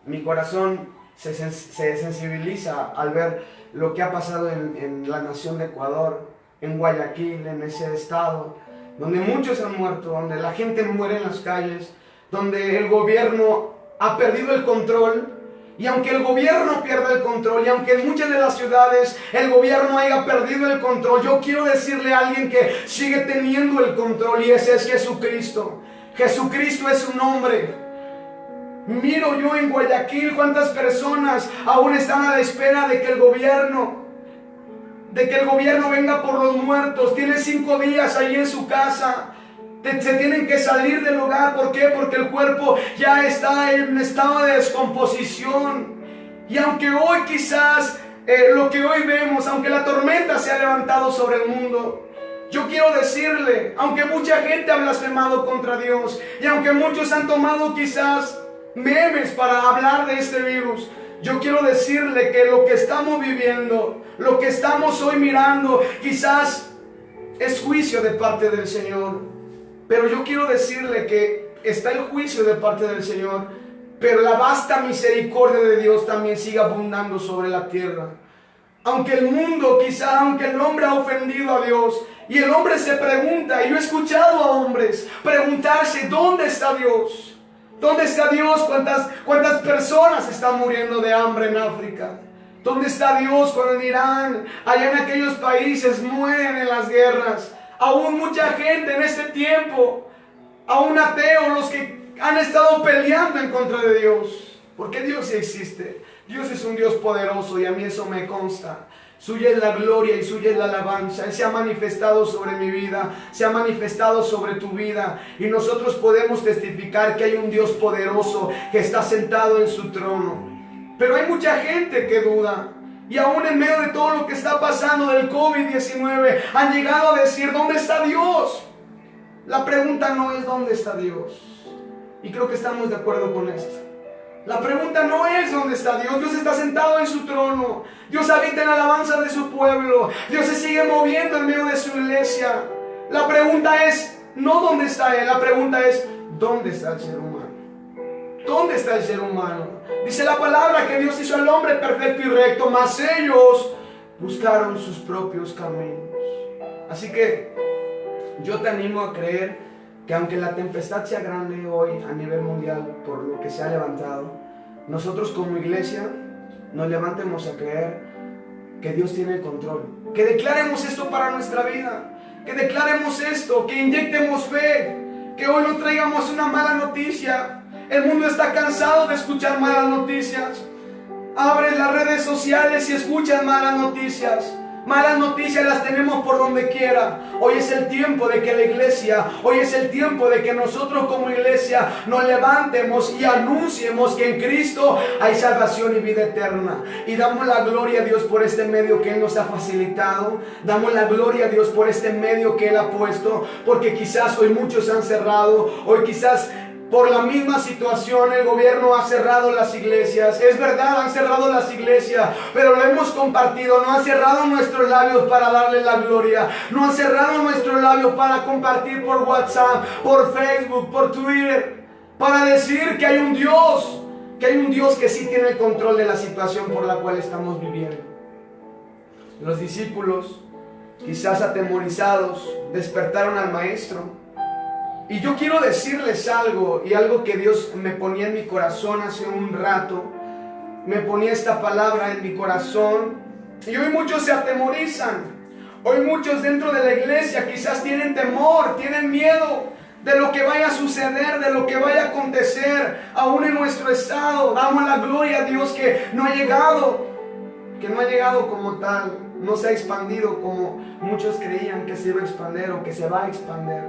Speaker 2: Mi corazón se sensibiliza al ver lo que ha pasado en la nación de Ecuador, en Guayaquil, en ese estado, donde muchos han muerto, donde la gente muere en las calles, donde el gobierno ha perdido el control. Y aunque el gobierno pierda el control, y aunque en muchas de las ciudades el gobierno haya perdido el control, yo quiero decirle a alguien que sigue teniendo el control, y ese es Jesucristo. Jesucristo es su nombre. Miro yo en Guayaquil cuántas personas aún están a la espera de que el gobierno venga por los muertos. Tiene 5 días ahí en su casa. Se tienen que salir del hogar. ¿Por qué? Porque el cuerpo ya está en estado de descomposición. Y aunque hoy quizás lo que hoy vemos, aunque la tormenta se ha levantado sobre el mundo, yo quiero decirle, aunque mucha gente ha blasfemado contra Dios, y aunque muchos han tomado quizás memes para hablar de este virus, yo quiero decirle que lo que estamos viviendo, lo que estamos hoy mirando, quizás es juicio de parte del Señor. Pero yo quiero decirle que está el juicio de parte del Señor, pero la vasta misericordia de Dios también sigue abundando sobre la tierra. Aunque el mundo, quizá, aunque el hombre ha ofendido a Dios, y el hombre se pregunta, y yo he escuchado a hombres preguntarse, ¿dónde está Dios? ¿Dónde está Dios? ¿Cuántas personas están muriendo de hambre en África? ¿Dónde está Dios cuando en Irán, allá en aquellos países, mueren en las guerras? Aún mucha gente en este tiempo, aún ateos, los que han estado peleando en contra de Dios. Porque Dios sí existe. Dios es un Dios poderoso y a mí eso me consta. Suya es la gloria y suya es la alabanza. Él se ha manifestado sobre mi vida, se ha manifestado sobre tu vida. Y nosotros podemos testificar que hay un Dios poderoso que está sentado en su trono. Pero hay mucha gente que duda. Y aún en medio de todo lo que está pasando del COVID-19, han llegado a decir, ¿dónde está Dios? La pregunta no es ¿dónde está Dios? Y creo que estamos de acuerdo con esto. La pregunta no es ¿dónde está Dios? Dios está sentado en su trono. Dios habita en la alabanza de su pueblo. Dios se sigue moviendo en medio de su iglesia. La pregunta es no ¿dónde está Él? La pregunta es ¿dónde está el ser humano? ¿Dónde está el ser humano? Dice la palabra que Dios hizo al hombre perfecto y recto, mas ellos buscaron sus propios caminos. Así que yo te animo a creer que aunque la tempestad sea grande hoy a nivel mundial por lo que se ha levantado, nosotros como iglesia nos levantemos a creer que Dios tiene el control. Que declaremos esto para nuestra vida, que declaremos esto, que inyectemos fe, que hoy no traigamos una mala noticia. El mundo está cansado de escuchar malas noticias. Abres las redes sociales y escuchas malas noticias. Malas noticias las tenemos por donde quiera. Hoy es el tiempo de que la iglesia, hoy es el tiempo de que nosotros como iglesia nos levantemos y anunciemos que en Cristo hay salvación y vida eterna. Y damos la gloria a Dios por este medio que Él nos ha facilitado. Damos la gloria a Dios por este medio que Él ha puesto, porque quizás hoy muchos han cerrado, hoy quizás por la misma situación el gobierno ha cerrado las iglesias. Es verdad, han cerrado las iglesias, pero lo hemos compartido. No han cerrado nuestros labios para darle la gloria. No han cerrado nuestros labios para compartir por WhatsApp, por Facebook, por Twitter, para decir que hay un Dios, que sí tiene el control de la situación por la cual estamos viviendo. Los discípulos, quizás atemorizados, despertaron al maestro. Y yo quiero decirles algo, y algo que Dios me ponía en mi corazón hace un rato. Me ponía esta palabra en mi corazón. Y hoy muchos se atemorizan. Hoy muchos dentro de la iglesia quizás tienen temor, tienen miedo de lo que vaya a suceder, de lo que vaya a acontecer, aún en nuestro estado. Damos la gloria a Dios que no ha llegado como tal, no se ha expandido como muchos creían que se iba a expandir o que se va a expandir.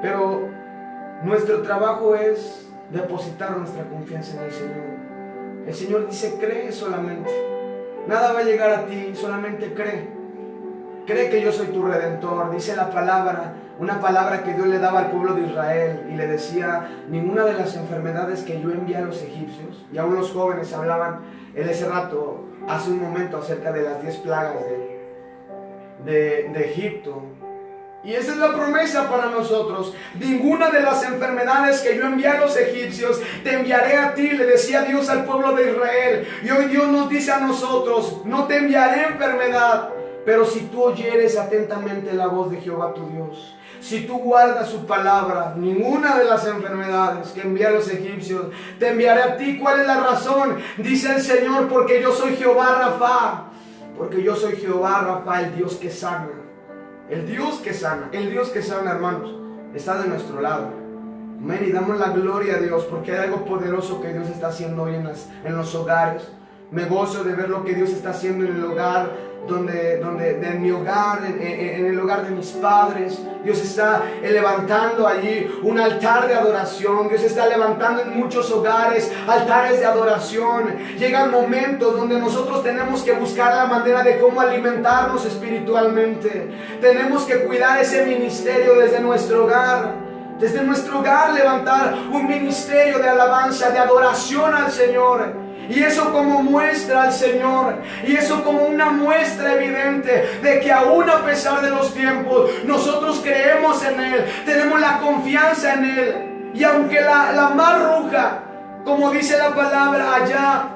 Speaker 2: Pero nuestro trabajo es depositar nuestra confianza en el Señor. El Señor dice, cree solamente. Nada va a llegar a ti, solamente cree. Cree que yo soy tu Redentor. Dice la palabra, una palabra que Dios le daba al pueblo de Israel. Y le decía, ninguna de las enfermedades que yo envié a los egipcios. Y aún los jóvenes hablaban en ese rato, hace un momento, acerca de las 10 plagas de Egipto. Y esa es la promesa para nosotros. Ninguna de las enfermedades que yo envié a los egipcios te enviaré a ti, le decía Dios al pueblo de Israel. Y hoy Dios nos dice a nosotros, no te enviaré enfermedad, pero si tú oyeres atentamente la voz de Jehová tu Dios, si tú guardas su palabra, ninguna de las enfermedades que envié a los egipcios te enviaré a ti. ¿Cuál es la razón? Dice el Señor, porque yo soy Jehová Rafa. Porque yo soy Jehová Rafa, el Dios que sana. El Dios que sana, hermanos, está de nuestro lado. Amén. Y damos la gloria a Dios porque hay algo poderoso que Dios está haciendo hoy en los hogares. Me gozo de ver lo que Dios está haciendo en el hogar, en mi hogar, en el hogar de mis padres. Dios está levantando allí un altar de adoración. Dios está levantando en muchos hogares altares de adoración. Llegan momentos donde nosotros tenemos que buscar la manera de cómo alimentarnos espiritualmente. Tenemos que cuidar ese ministerio desde nuestro hogar. Desde nuestro hogar levantar un ministerio de alabanza, de adoración al Señor. Y eso como muestra al Señor, y eso como una muestra evidente de que aún a pesar de los tiempos, nosotros creemos en Él, tenemos la confianza en Él. Y aunque la mar ruja, como dice la palabra allá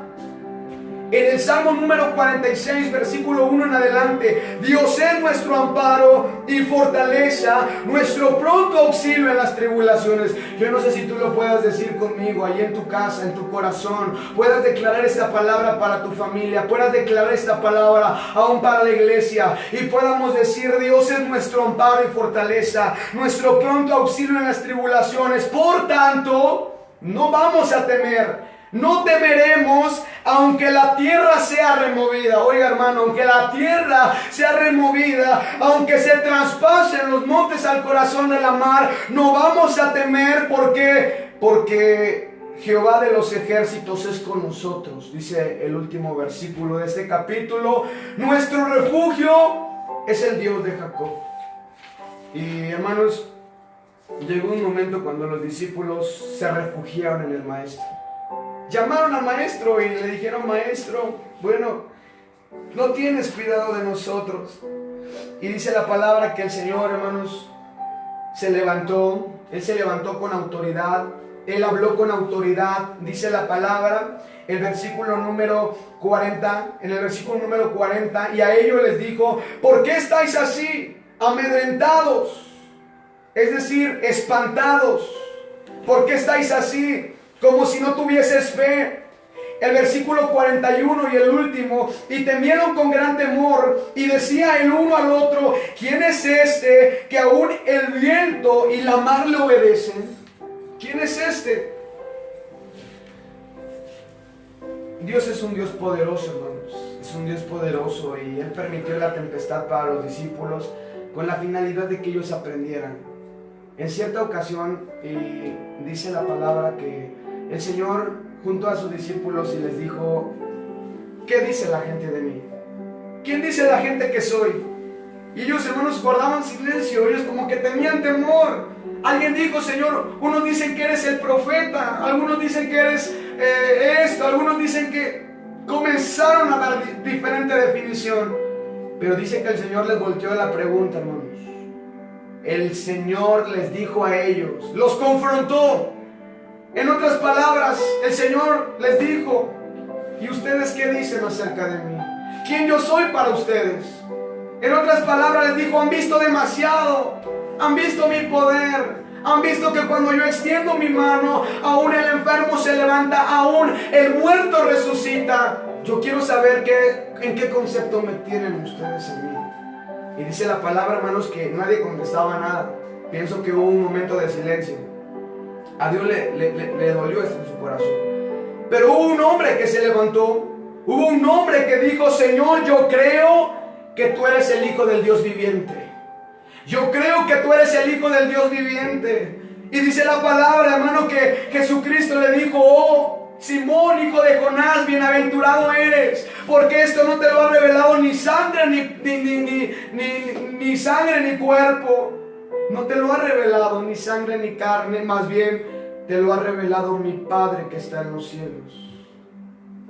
Speaker 2: en el Salmo número 46, versículo 1 en adelante, Dios es nuestro amparo y fortaleza, nuestro pronto auxilio en las tribulaciones. Yo no sé si tú lo puedas decir conmigo, ahí en tu casa, en tu corazón, puedas declarar esta palabra para tu familia, puedas declarar esta palabra aún para la iglesia, y podamos decir, Dios es nuestro amparo y fortaleza, nuestro pronto auxilio en las tribulaciones. Por tanto, no vamos a temer. No temeremos aunque la tierra sea removida. Oiga, hermano, aunque la tierra sea removida, aunque se traspasen los montes al corazón de la mar, no vamos a temer. ¿Por qué? Porque Jehová de los ejércitos es con nosotros. Dice el último versículo de este capítulo. Nuestro refugio es el Dios de Jacob. Y hermanos, llegó un momento cuando los discípulos se refugiaron en el Maestro. Llamaron al maestro y le dijeron, maestro, bueno, no tienes cuidado de nosotros. Y dice la palabra que el Señor, hermanos, se levantó. Él se levantó con autoridad. Él habló con autoridad. Dice la palabra, el versículo número 40, en el versículo número 40, y a ellos les dijo, ¿por qué estáis así, amedrentados? Es decir, espantados. ¿Por qué estáis así? Como si no tuvieses fe. El versículo 41 y el último, y temieron con gran temor, y decía el uno al otro, ¿quién es este que aún el viento y la mar le obedecen? ¿Quién es este? Dios es un Dios poderoso, hermanos. es un Dios poderoso y Él permitió la tempestad para los discípulos con la finalidad de que ellos aprendieran. En cierta ocasión, dice la palabra que el Señor juntó a sus discípulos y les dijo: ¿qué dice la gente de mí? ¿Quién dice la gente que soy? Y ellos, hermanos, guardaban silencio, ellos como que tenían temor. Alguien dijo: Señor, unos dicen que eres el profeta, algunos dicen que eres esto, algunos dicen que... Comenzaron a dar diferente definición. Pero dice que el Señor les volteó la pregunta, hermanos. El Señor les dijo a ellos, los confrontó. En otras palabras, el Señor les dijo: ¿y ustedes qué dicen acerca de mí? ¿Quién yo soy para ustedes? En otras palabras les dijo: han visto demasiado, han visto mi poder, han visto que cuando yo extiendo mi mano, aún el enfermo se levanta, aún el muerto resucita. Yo quiero saber en qué concepto me tienen ustedes en mí. Y dice la palabra, hermanos, que nadie contestaba nada. Pienso que hubo un momento de silencio. A Dios le dolió esto en su corazón. Pero hubo un hombre que se levantó. Hubo un hombre que dijo: Señor, yo creo que tú eres el Hijo del Dios viviente. Yo creo que tú eres el Hijo del Dios viviente. Y dice la palabra, hermano, que Jesucristo le dijo: oh, Simón, hijo de Jonás, bienaventurado eres, porque esto no te lo ha revelado ni sangre ni sangre ni cuerpo. No te lo ha revelado ni sangre ni carne, más bien te lo ha revelado mi Padre que está en los cielos.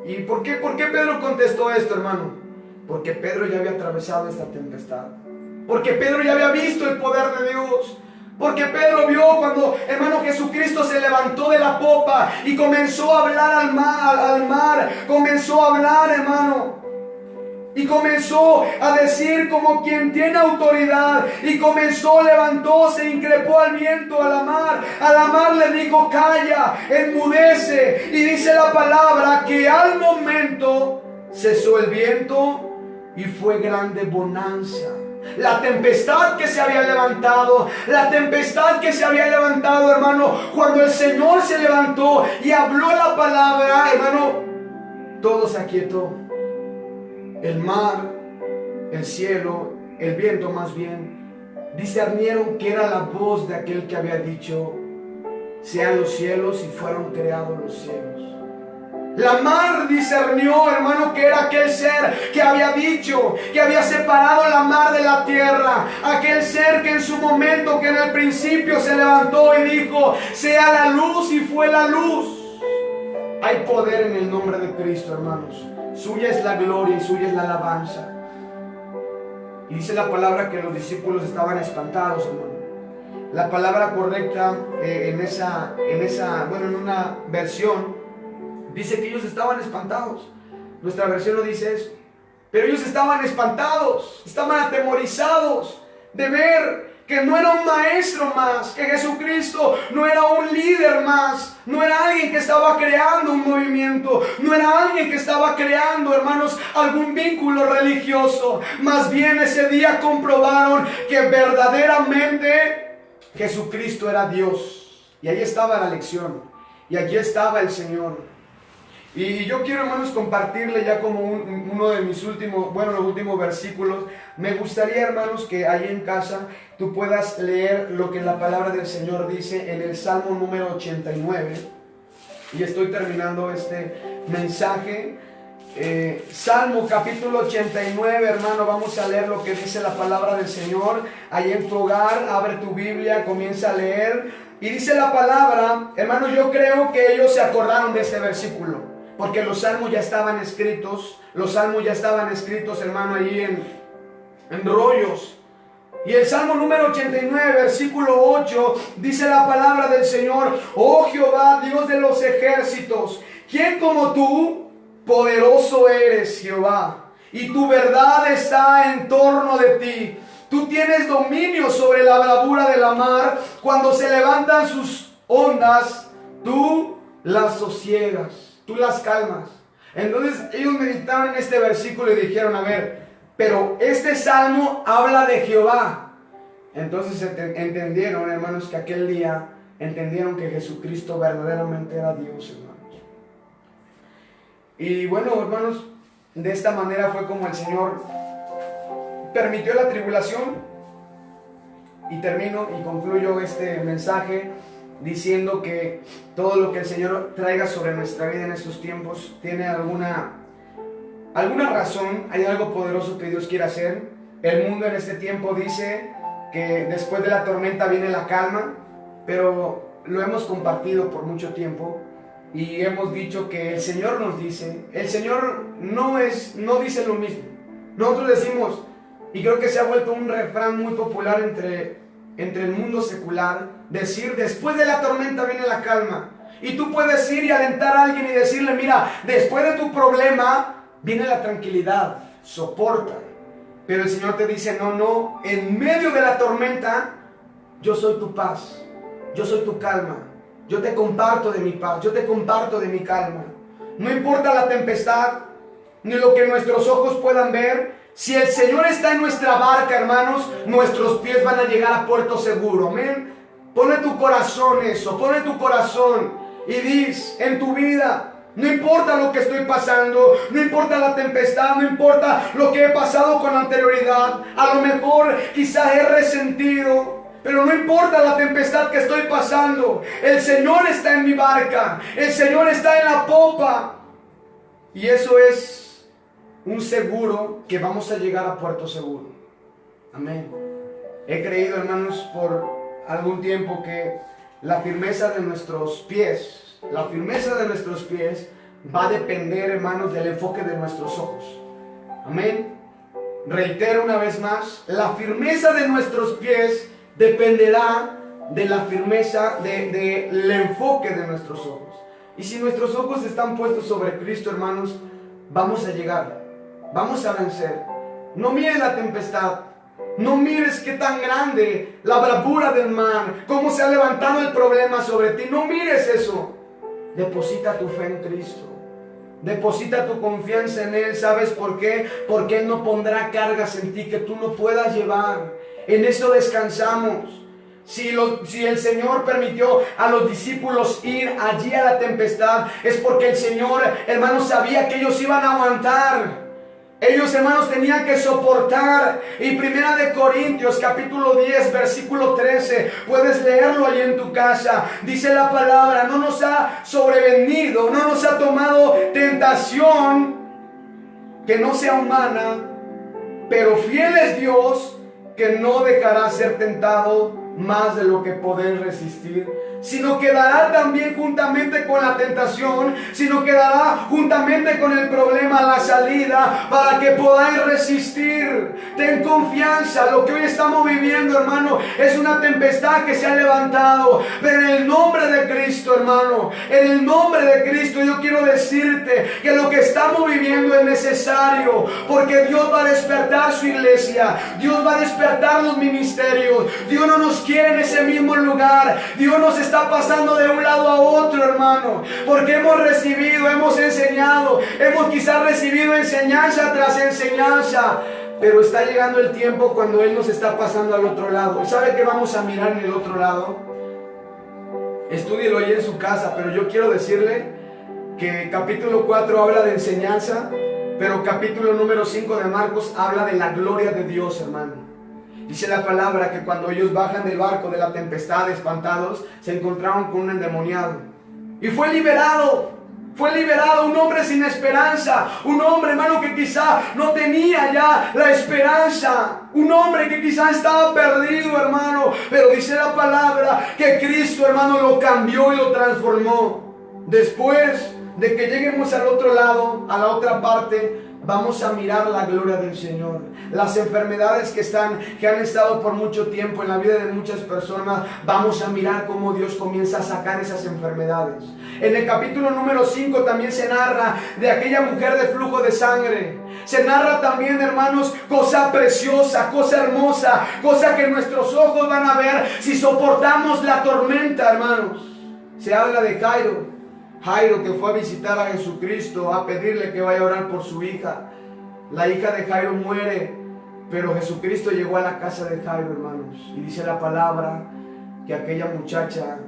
Speaker 2: ¿Y por qué Pedro contestó esto, hermano? Porque Pedro ya había atravesado esta tempestad. Porque Pedro ya había visto el poder de Dios. Porque Pedro vio cuando, hermano, Jesucristo se levantó de la popa y comenzó a hablar al mar. Comenzó a hablar, hermano. Y comenzó a decir como quien tiene autoridad. Y comenzó, levantó, se increpó al viento, a la mar. A la mar le dijo: calla, enmudece. Y dice la palabra que al momento cesó el viento y fue grande bonanza. La tempestad que se había levantado, hermano, cuando el Señor se levantó y habló la palabra, hermano, todo se aquietó. El mar, el cielo, el viento más bien, discernieron que era la voz de aquel que había dicho: sean los cielos, y fueron creados los cielos. La mar discernió, hermano, que era aquel ser que había dicho, que había separado la mar de la tierra. Aquel ser que en su momento, que en el principio se levantó y dijo: sea la luz, y fue la luz. Hay poder en el nombre de Cristo, hermanos. Suya es la gloria y suya es la alabanza. Y dice la palabra que los discípulos estaban espantados, hermano. La palabra correcta en una versión dice que ellos estaban espantados. Nuestra versión no dice eso. Pero ellos estaban espantados, estaban atemorizados de ver que no era un maestro más, que Jesucristo no era un líder más, no era alguien que estaba creando un movimiento, no era alguien que estaba creando, hermanos, algún vínculo religioso. Más bien ese día comprobaron que verdaderamente Jesucristo era Dios. Y ahí estaba la lección, y aquí estaba el Señor. Y yo quiero, hermanos, compartirle ya como uno de mis últimos, los últimos versículos. Me gustaría, hermanos, que ahí en casa tú puedas leer lo que la palabra del Señor dice en el Salmo número 89. Y estoy terminando este mensaje. Salmo capítulo 89, hermano, vamos a leer lo que dice la palabra del Señor. Ahí en tu hogar, abre tu Biblia, comienza a leer. Y dice la palabra, hermano, yo creo que ellos se acordaron de este versículo. Porque los salmos ya estaban escritos, hermano, ahí en rollos. Y el Salmo número 89, versículo 8, dice la palabra del Señor: oh Jehová, Dios de los ejércitos, ¿quién como tú? Poderoso eres, Jehová, y tu verdad está en torno de ti. Tú tienes dominio sobre la bravura de la mar. Cuando se levantan sus ondas, tú las sosiegas. Tú las calmas. Entonces ellos meditaron en este versículo y dijeron: a ver, pero este salmo habla de Jehová. Entonces entendieron, hermanos, que aquel día entendieron que Jesucristo verdaderamente era Dios, hermanos. Y bueno, hermanos, de esta manera fue como el Señor permitió la tribulación. Y termino y concluyo este mensaje diciendo que todo lo que el Señor traiga sobre nuestra vida en estos tiempos tiene alguna razón, hay algo poderoso que Dios quiere hacer. El mundo en este tiempo dice que después de la tormenta viene la calma, pero lo hemos compartido por mucho tiempo y hemos dicho que el Señor nos dice, el Señor no dice lo mismo. Nosotros decimos, y creo que se ha vuelto un refrán muy popular entre el mundo secular, decir, después de la tormenta viene la calma. Y tú puedes ir y alentar a alguien y decirle, mira, después de tu problema viene la tranquilidad, soporta. Pero el Señor te dice, no, en medio de la tormenta, yo soy tu paz, yo soy tu calma, yo te comparto de mi paz, yo te comparto de mi calma. No importa la tempestad, ni lo que nuestros ojos puedan ver. Si el Señor está en nuestra barca, hermanos, nuestros pies van a llegar a puerto seguro. Amén. Pone tu corazón eso, pone tu corazón y dices en tu vida, no importa lo que estoy pasando, no importa la tempestad, no importa lo que he pasado con anterioridad, a lo mejor quizás he resentido, pero no importa la tempestad que estoy pasando, el Señor está en mi barca, el Señor está en la popa, y eso es un seguro que vamos a llegar a puerto seguro. Amén. He creído, hermanos, por algún tiempo que la firmeza de nuestros pies va a depender, hermanos, del enfoque de nuestros ojos. Amén. Reitero una vez más, la firmeza de nuestros pies dependerá de la firmeza del enfoque de nuestros ojos. Y si nuestros ojos están puestos sobre Cristo, hermanos, vamos a llegar. Vamos a vencer. No mires la tempestad. No mires qué tan grande la bravura del mar, cómo se ha levantado el problema sobre ti. No mires eso. Deposita tu fe en Cristo. Deposita tu confianza en Él. ¿Sabes por qué? Porque Él no pondrá cargas en ti que tú no puedas llevar. En eso descansamos. Si el Señor permitió a los discípulos ir allí a la tempestad, es porque el Señor, hermanos, sabía que ellos iban a aguantar. Ellos, hermanos, tenían que soportar. Y 1 Corintios capítulo 10 versículo 13, puedes leerlo allí en tu casa. Dice la palabra, no nos ha sobrevenido, no nos ha tomado tentación que no sea humana, pero fiel es Dios, que no dejará ser tentado más de lo que poder resistir, sino que dará también juntamente con la tentación, sino que dará juntamente con el problema la salida para que podáis resistir. Ten confianza. Lo que hoy estamos viviendo, hermano, es una tempestad que se ha levantado, pero en el nombre de Cristo, hermano, en el nombre de Cristo, yo quiero decirte que lo que estamos viviendo es necesario, porque Dios va a despertar su iglesia, Dios va a despertar los ministerios. Dios no nos quiere en ese mismo lugar. Dios nos está pasando de un lado a otro, hermano, porque hemos recibido, hemos enseñado, hemos quizás recibido enseñanza tras enseñanza, pero está llegando el tiempo cuando Él nos está pasando al otro lado. ¿Y sabe qué vamos a mirar en el otro lado? Estúdielo ahí en su casa, pero yo quiero decirle que capítulo 4 habla de enseñanza, pero capítulo número 5 de Marcos habla de la gloria de Dios, hermano. Dice la palabra que cuando ellos bajan del barco de la tempestad espantados, se encontraron con un endemoniado y fue liberado. Fue liberado, un hombre sin esperanza, un hombre, hermano, que quizá no tenía ya la esperanza, un hombre que quizá estaba perdido, hermano, pero dice la palabra que Cristo, hermano, lo cambió y lo transformó. Después de que lleguemos al otro lado, a la otra parte, vamos a mirar la gloria del Señor. Las enfermedades que han estado por mucho tiempo en la vida de muchas personas, vamos a mirar cómo Dios comienza a sacar esas enfermedades. En el capítulo número 5 también se narra de aquella mujer de flujo de sangre. Se narra también, hermanos, cosa preciosa, cosa hermosa, cosa que nuestros ojos van a ver si soportamos la tormenta, hermanos. Se habla de Jairo. Jairo, que fue a visitar a Jesucristo, a pedirle que vaya a orar por su hija. La hija de Jairo muere, pero Jesucristo llegó a la casa de Jairo, hermanos. Y dice la palabra que aquella muchacha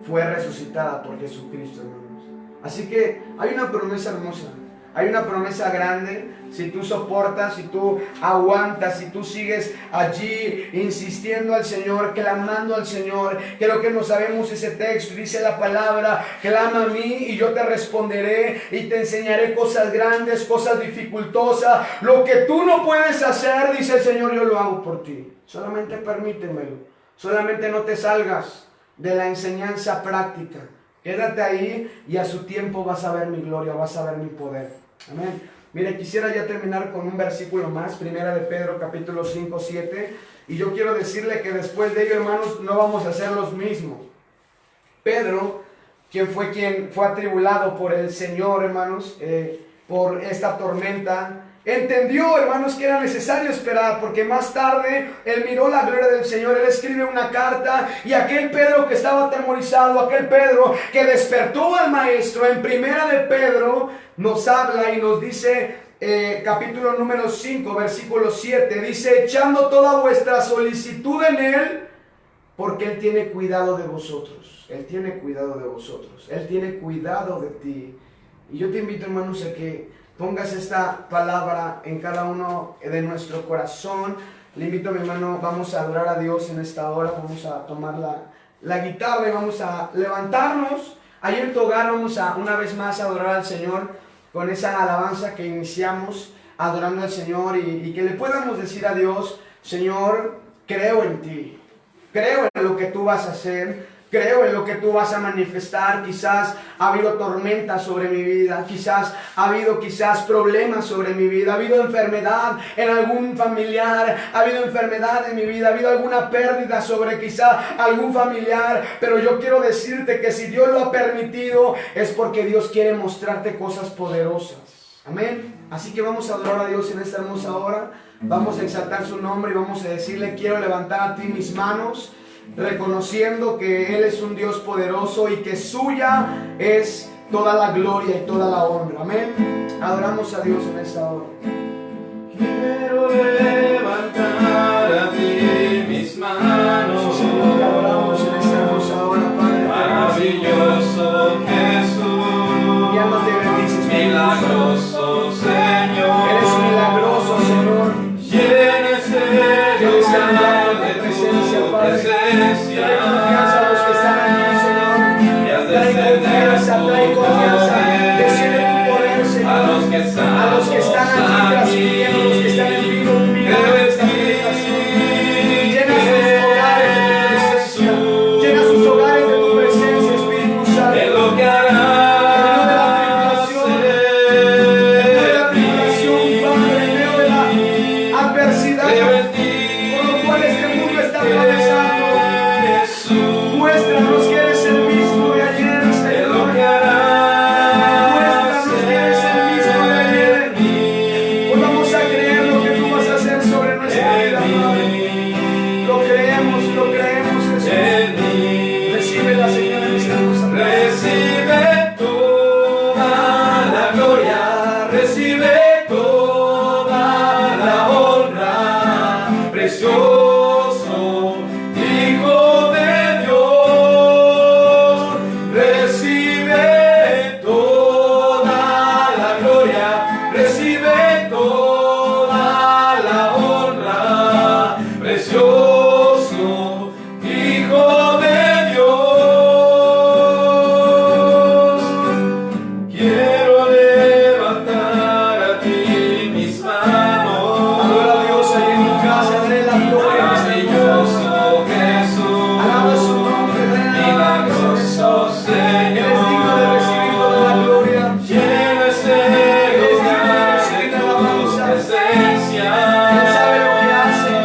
Speaker 2: fue resucitada por Jesucristo, hermanos. Así que hay una promesa hermosa. Hay una promesa grande. Si tú soportas, si tú aguantas, si tú sigues allí insistiendo al Señor, clamando al Señor, creo que no sabemos ese texto, dice la palabra, clama a mí y yo te responderé y te enseñaré cosas grandes, cosas dificultosas. Lo que tú no puedes hacer, dice el Señor, yo lo hago por ti. Solamente permítemelo, solamente no te salgas de la enseñanza práctica. Quédate ahí y a su tiempo vas a ver mi gloria, vas a ver mi poder. Amén. Mire, quisiera ya terminar con un versículo más, Primera de Pedro, capítulo 5, 7. Y yo quiero decirle que después de ello, hermanos, no vamos a ser los mismos. Pedro, quien fue atribulado por el Señor, hermanos, por esta tormenta, entendió, hermanos, que era necesario esperar, porque más tarde él miró la gloria del Señor. Él escribe una carta y aquel Pedro que estaba atemorizado, aquel Pedro que despertó al maestro, en Primera de Pedro nos habla y nos dice, capítulo número 5, versículo 7, dice: echando toda vuestra solicitud en él, porque él tiene cuidado de vosotros. Él tiene cuidado de vosotros, él tiene cuidado de ti. Y yo te invito, hermanos, a que pongas esta palabra en cada uno de nuestro corazón. Le invito a mi hermano, vamos a adorar a Dios en esta hora. Vamos a tomar la guitarra y vamos a levantarnos. Ahí en tu hogar vamos a una vez más adorar al Señor con esa alabanza que iniciamos adorando al Señor, y que le podamos decir a Dios: Señor, creo en ti, creo en lo que tú vas a hacer, creo en lo que tú vas a manifestar. Quizás ha habido tormenta sobre mi vida, quizás ha habido problemas sobre mi vida, ha habido enfermedad en algún familiar, ha habido enfermedad en mi vida, ha habido alguna pérdida sobre quizá algún familiar, pero yo quiero decirte que si Dios lo ha permitido es porque Dios quiere mostrarte cosas poderosas. Amén. Así que vamos a adorar a Dios en esta hermosa hora, vamos a exaltar su nombre y vamos a decirle: quiero levantar a ti mis manos, reconociendo que Él es un Dios poderoso y que suya es toda la gloria y toda la honra. Amén. Adoramos a Dios en esta hora.
Speaker 1: Quiero levantar a ti mis manos.
Speaker 2: Sí, Señor, te adoramos en esta hermosa hora, Padre.
Speaker 1: Maravilloso Jesús.
Speaker 2: Y ama te bendices,
Speaker 1: milagroso Señor.
Speaker 2: Eres milagroso, Señor.
Speaker 1: Llenes el lugar de tu presencia.
Speaker 2: Trae confianza a los que están aquí, Señor.
Speaker 1: Y haz
Speaker 2: Trae
Speaker 1: descender
Speaker 2: confianza.
Speaker 1: tu
Speaker 2: Desciende tu poder, Señor.
Speaker 1: a los que están
Speaker 2: aquí transmitiendo, los que están en vivo, mirando esta predicación. Llena sus hogares de tu presencia. Llena sus hogares de tu presencia, Espíritu Santo.
Speaker 1: de lo que harás.
Speaker 2: Muéstranos que eres el mismo de ayer, Señor. Muéstranos que eres el mismo de ayer. Hoy vamos a creer lo que tú vas a hacer sobre nuestra vida, Padre. Lo creemos, Jesús. Recibe la señal en esta hermosa.
Speaker 1: Recibe toda la gloria, recibe toda la honra, precioso Hijo de Dios. Recibe toda la gloria, recibe toda la honra, precioso Hijo de Dios. Quiero levantar a ti mis manos.
Speaker 2: Adora a Dios ahí en tu casa, dale la gloria.
Speaker 1: Maravilloso Jesús,
Speaker 2: Alaba su nombre,
Speaker 1: milagroso Señor.
Speaker 2: Eres digno de recibir toda la gloria.
Speaker 1: Llena ese lugar de tu presencia.
Speaker 2: Él sabe lo que hace.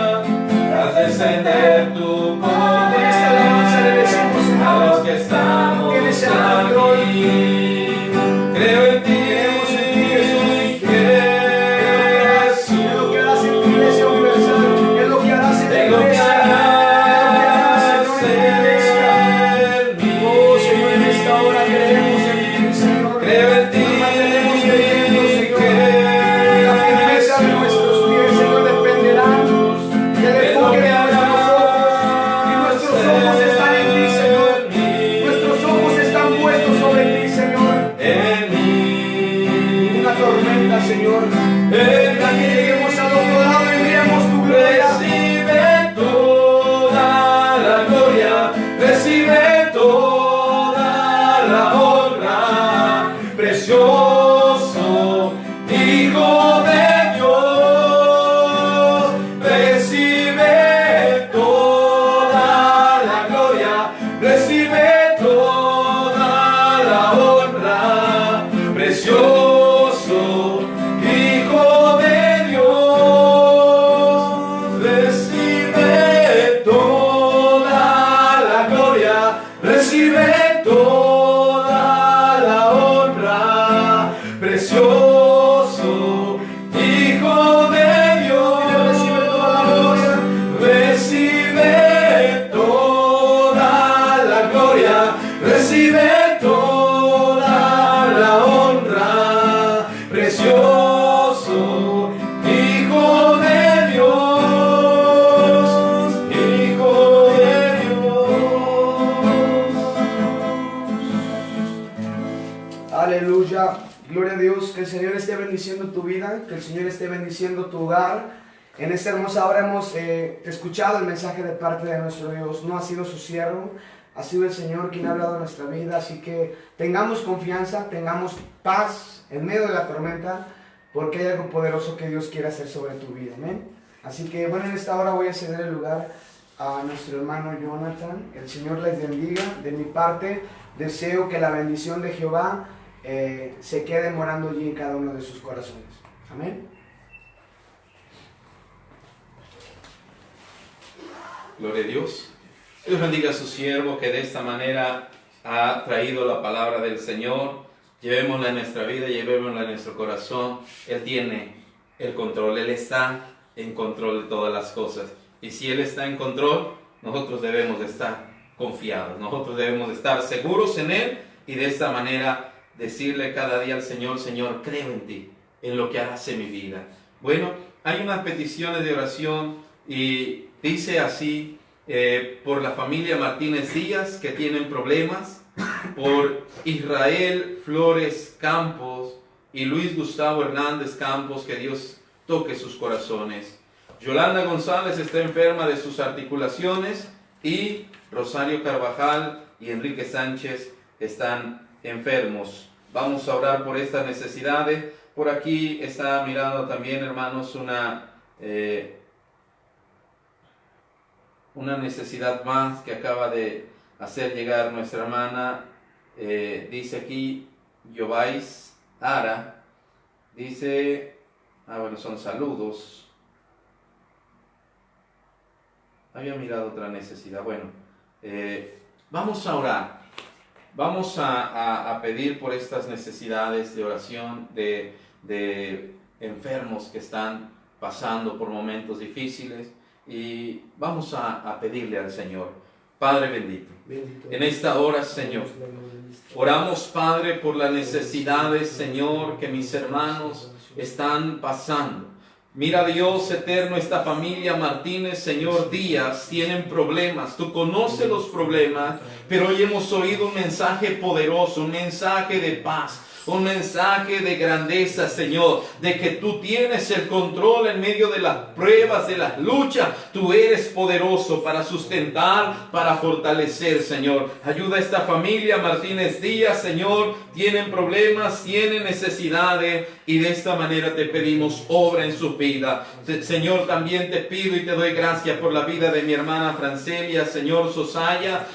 Speaker 1: Haz descender tu
Speaker 2: Con esta alabanza le
Speaker 1: poder
Speaker 2: decimos,
Speaker 1: a
Speaker 2: Señor,
Speaker 1: los que estamos
Speaker 2: tienes el control.
Speaker 1: aquí. Creo en ti,
Speaker 2: Creemos en ti, Jesús.
Speaker 1: Jesús.
Speaker 2: Es lo que harás en tu iglesia universal. Es lo que harás en tu
Speaker 1: Es lo que
Speaker 2: iglesia.
Speaker 1: harás en mí.
Speaker 2: Oh, Señor, en esta hora creemos en ti, Señor.
Speaker 1: Creo en ti,
Speaker 2: Nos mantenemos creyendo, Señor. La firmeza de nuestros pies, Señor, dependerá del enfoque de nuestros ojos y el Señor esté bendiciendo tu vida, que el Señor esté bendiciendo tu hogar. En esta hermosa hora hemos escuchado el mensaje de parte de nuestro Dios. No ha sido su siervo, ha sido el Señor quien ha hablado en nuestra vida. Así que tengamos confianza, tengamos paz en medio de la tormenta, porque hay algo poderoso que Dios quiere hacer sobre tu vida. Amén. Así que bueno, en esta hora voy a ceder el lugar a nuestro hermano Jonathan. El Señor les bendiga. De mi parte, deseo que la bendición de Jehová se quede morando allí en cada uno de sus corazones. Amén.
Speaker 1: Gloria a Dios. Dios bendiga a su siervo que de esta manera ha traído la palabra del Señor. Llevémosla en nuestra vida, llevémosla en nuestro corazón. Él tiene el control, Él está en control de todas las cosas. Y si Él está en control, nosotros debemos de estar confiados, nosotros debemos de estar seguros en Él y de esta manera decirle cada día al Señor: Señor, creo en ti, en lo que harás en mi vida. Bueno, hay unas peticiones de oración y dice así, por la familia Martínez Díaz que tienen problemas, por Israel Flores Campos y Luis Gustavo Hernández Campos, que Dios toque sus corazones. Yolanda González está enferma de sus articulaciones y Rosario Carvajal y Enrique Sánchez están enfermos. Vamos a orar por estas necesidades. Por aquí está mirando también, hermanos, una necesidad más que acaba de hacer llegar nuestra hermana. Dice aquí Yovais Ara, dice, bueno, son saludos. Había mirado otra necesidad. Bueno, vamos a orar. Vamos a pedir por estas necesidades de oración de enfermos que están pasando por momentos difíciles. Y vamos a pedirle al Señor. Padre bendito, en esta hora, Señor, oramos, Padre, por las necesidades, Señor, que mis hermanos están pasando. Mira, Dios eterno, esta familia Martínez, Señor Díaz, tienen problemas. Tú conoces los problemas, pero hoy hemos oído un mensaje poderoso, un mensaje de paz, un mensaje de grandeza, Señor, de que tú tienes el control en medio de las pruebas, de las luchas. Tú eres poderoso para sustentar, para fortalecer, Señor. Ayuda a esta familia Martínez Díaz, Señor. Tienen problemas, tienen necesidades, y de esta manera te pedimos, obra en su vida. Señor, también te pido y te doy gracias por la vida de mi hermana Francelia, Señor Sosaya.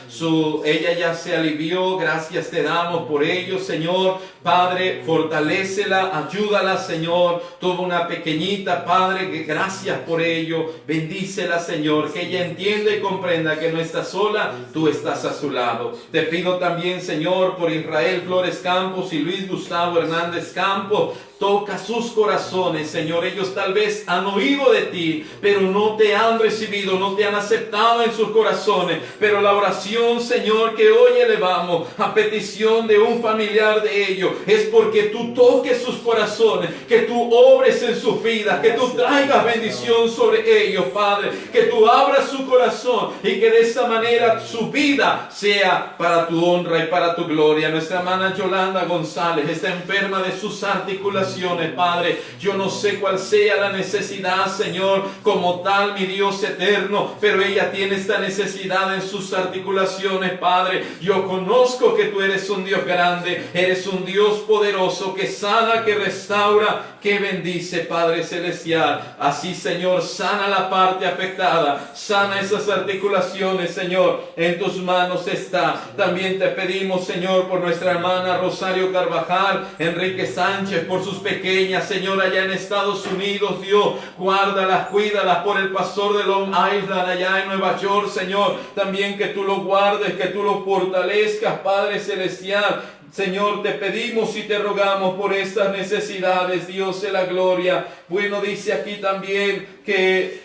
Speaker 1: Ella ya se alivió, gracias te damos por ello, Señor. Padre, fortalécela, ayúdala, Señor. Tuvo una pequeñita, Padre, que gracias por ello. Bendícela, Señor, que ella entienda y comprenda que no está sola, tú estás a su lado. Te pido también, Señor, por Israel Flores Campos y Luis Gustavo Hernández Campos. Toca sus corazones, Señor. Ellos tal vez han oído de ti, pero no te han recibido, no te han aceptado en sus corazones. Pero la oración, Señor, que hoy elevamos a petición de un familiar de ellos, es porque tú toques sus corazones, que tú obres en sus vidas, que tú traigas bendición sobre ellos, Padre. Que tú abras su corazón y que de esta manera su vida sea para tu honra y para tu gloria. Nuestra hermana Yolanda González está enferma de sus articulaciones, Padre. Yo no sé cuál sea la necesidad, Señor, como tal, mi Dios eterno, pero ella tiene esta necesidad en sus articulaciones, Padre. Yo conozco que tú eres un Dios grande, eres un Dios poderoso, que sana, que restaura, que bendice, Padre celestial. Así, Señor, sana la parte afectada, sana esas articulaciones, Señor, en tus manos está. También te pedimos, Señor, por nuestra hermana Rosario Carvajal, Enrique Sánchez, por sus pequeñas, Señor, allá en Estados Unidos, Dios, guárdalas, cuídalas, por el pastor de Long Island, allá en Nueva York, Señor, también que tú lo guardes, que tú lo fortalezcas, Padre celestial. Señor, te pedimos y te rogamos por estas necesidades, Dios de la gloria. Bueno, dice aquí también que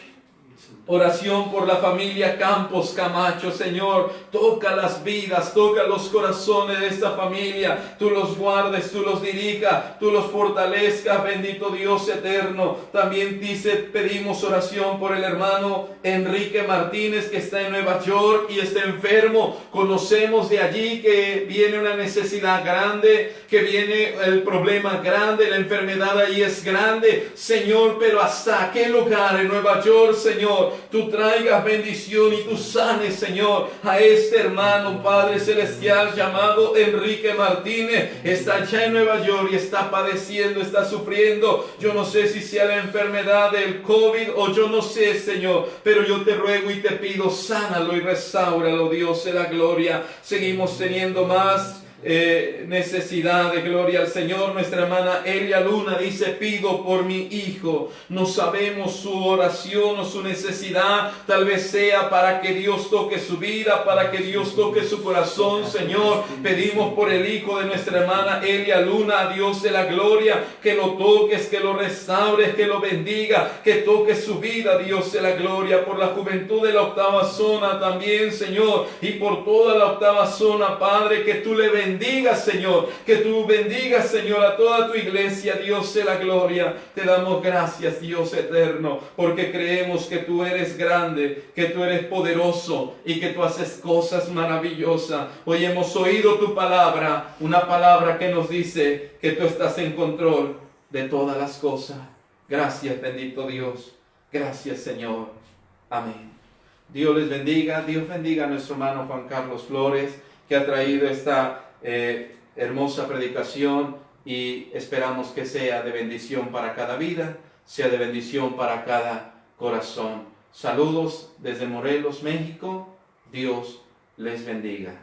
Speaker 1: Oración por la familia Campos Camacho, Señor. Toca las vidas, toca los corazones de esta familia. Tú los guardes, tú los dirijas, tú los fortalezcas, bendito Dios eterno. También pedimos oración por el hermano Enrique Martínez, que está en Nueva York y está enfermo. Conocemos de allí que viene una necesidad grande, que viene el problema grande, la enfermedad allí es grande, Señor, pero hasta aquel lugar en Nueva York, Señor, tú traigas bendición y tú sanes, Señor, a este hermano, Padre Celestial, llamado Enrique Martínez. Está allá en Nueva York y está padeciendo, está sufriendo. Yo no sé si sea la enfermedad del COVID o yo no sé, Señor, pero yo te ruego y te pido, sánalo y restáuralo, Dios de la gloria. Seguimos teniendo más necesidad de gloria al Señor. Nuestra hermana Elia Luna dice: pido por mi hijo. No sabemos su oración o su necesidad, tal vez sea para que Dios toque su vida, para que Dios toque su corazón, Señor. Pedimos por el hijo de nuestra hermana Elia Luna, Dios de la gloria, que lo toques, que lo restaures, que lo bendiga, que toque su vida, Dios de la gloria. Por la juventud de la octava zona también, Señor, y por toda la octava zona, Padre, que tú le bendigas, Señor, que tú bendigas, Señor, a toda tu iglesia, Dios de la gloria. Te damos gracias, Dios eterno, porque creemos que tú eres grande, que tú eres poderoso y que tú haces cosas maravillosas. Hoy hemos oído tu palabra, una palabra que nos dice que tú estás en control de todas las cosas. Gracias, bendito Dios. Gracias, Señor. Amén. Dios les bendiga. Dios bendiga a nuestro hermano Juan Carlos Flores, que ha traído esta hermosa predicación, y esperamos que sea de bendición para cada vida, sea de bendición para cada corazón. Saludos desde Morelos, México. Dios les bendiga.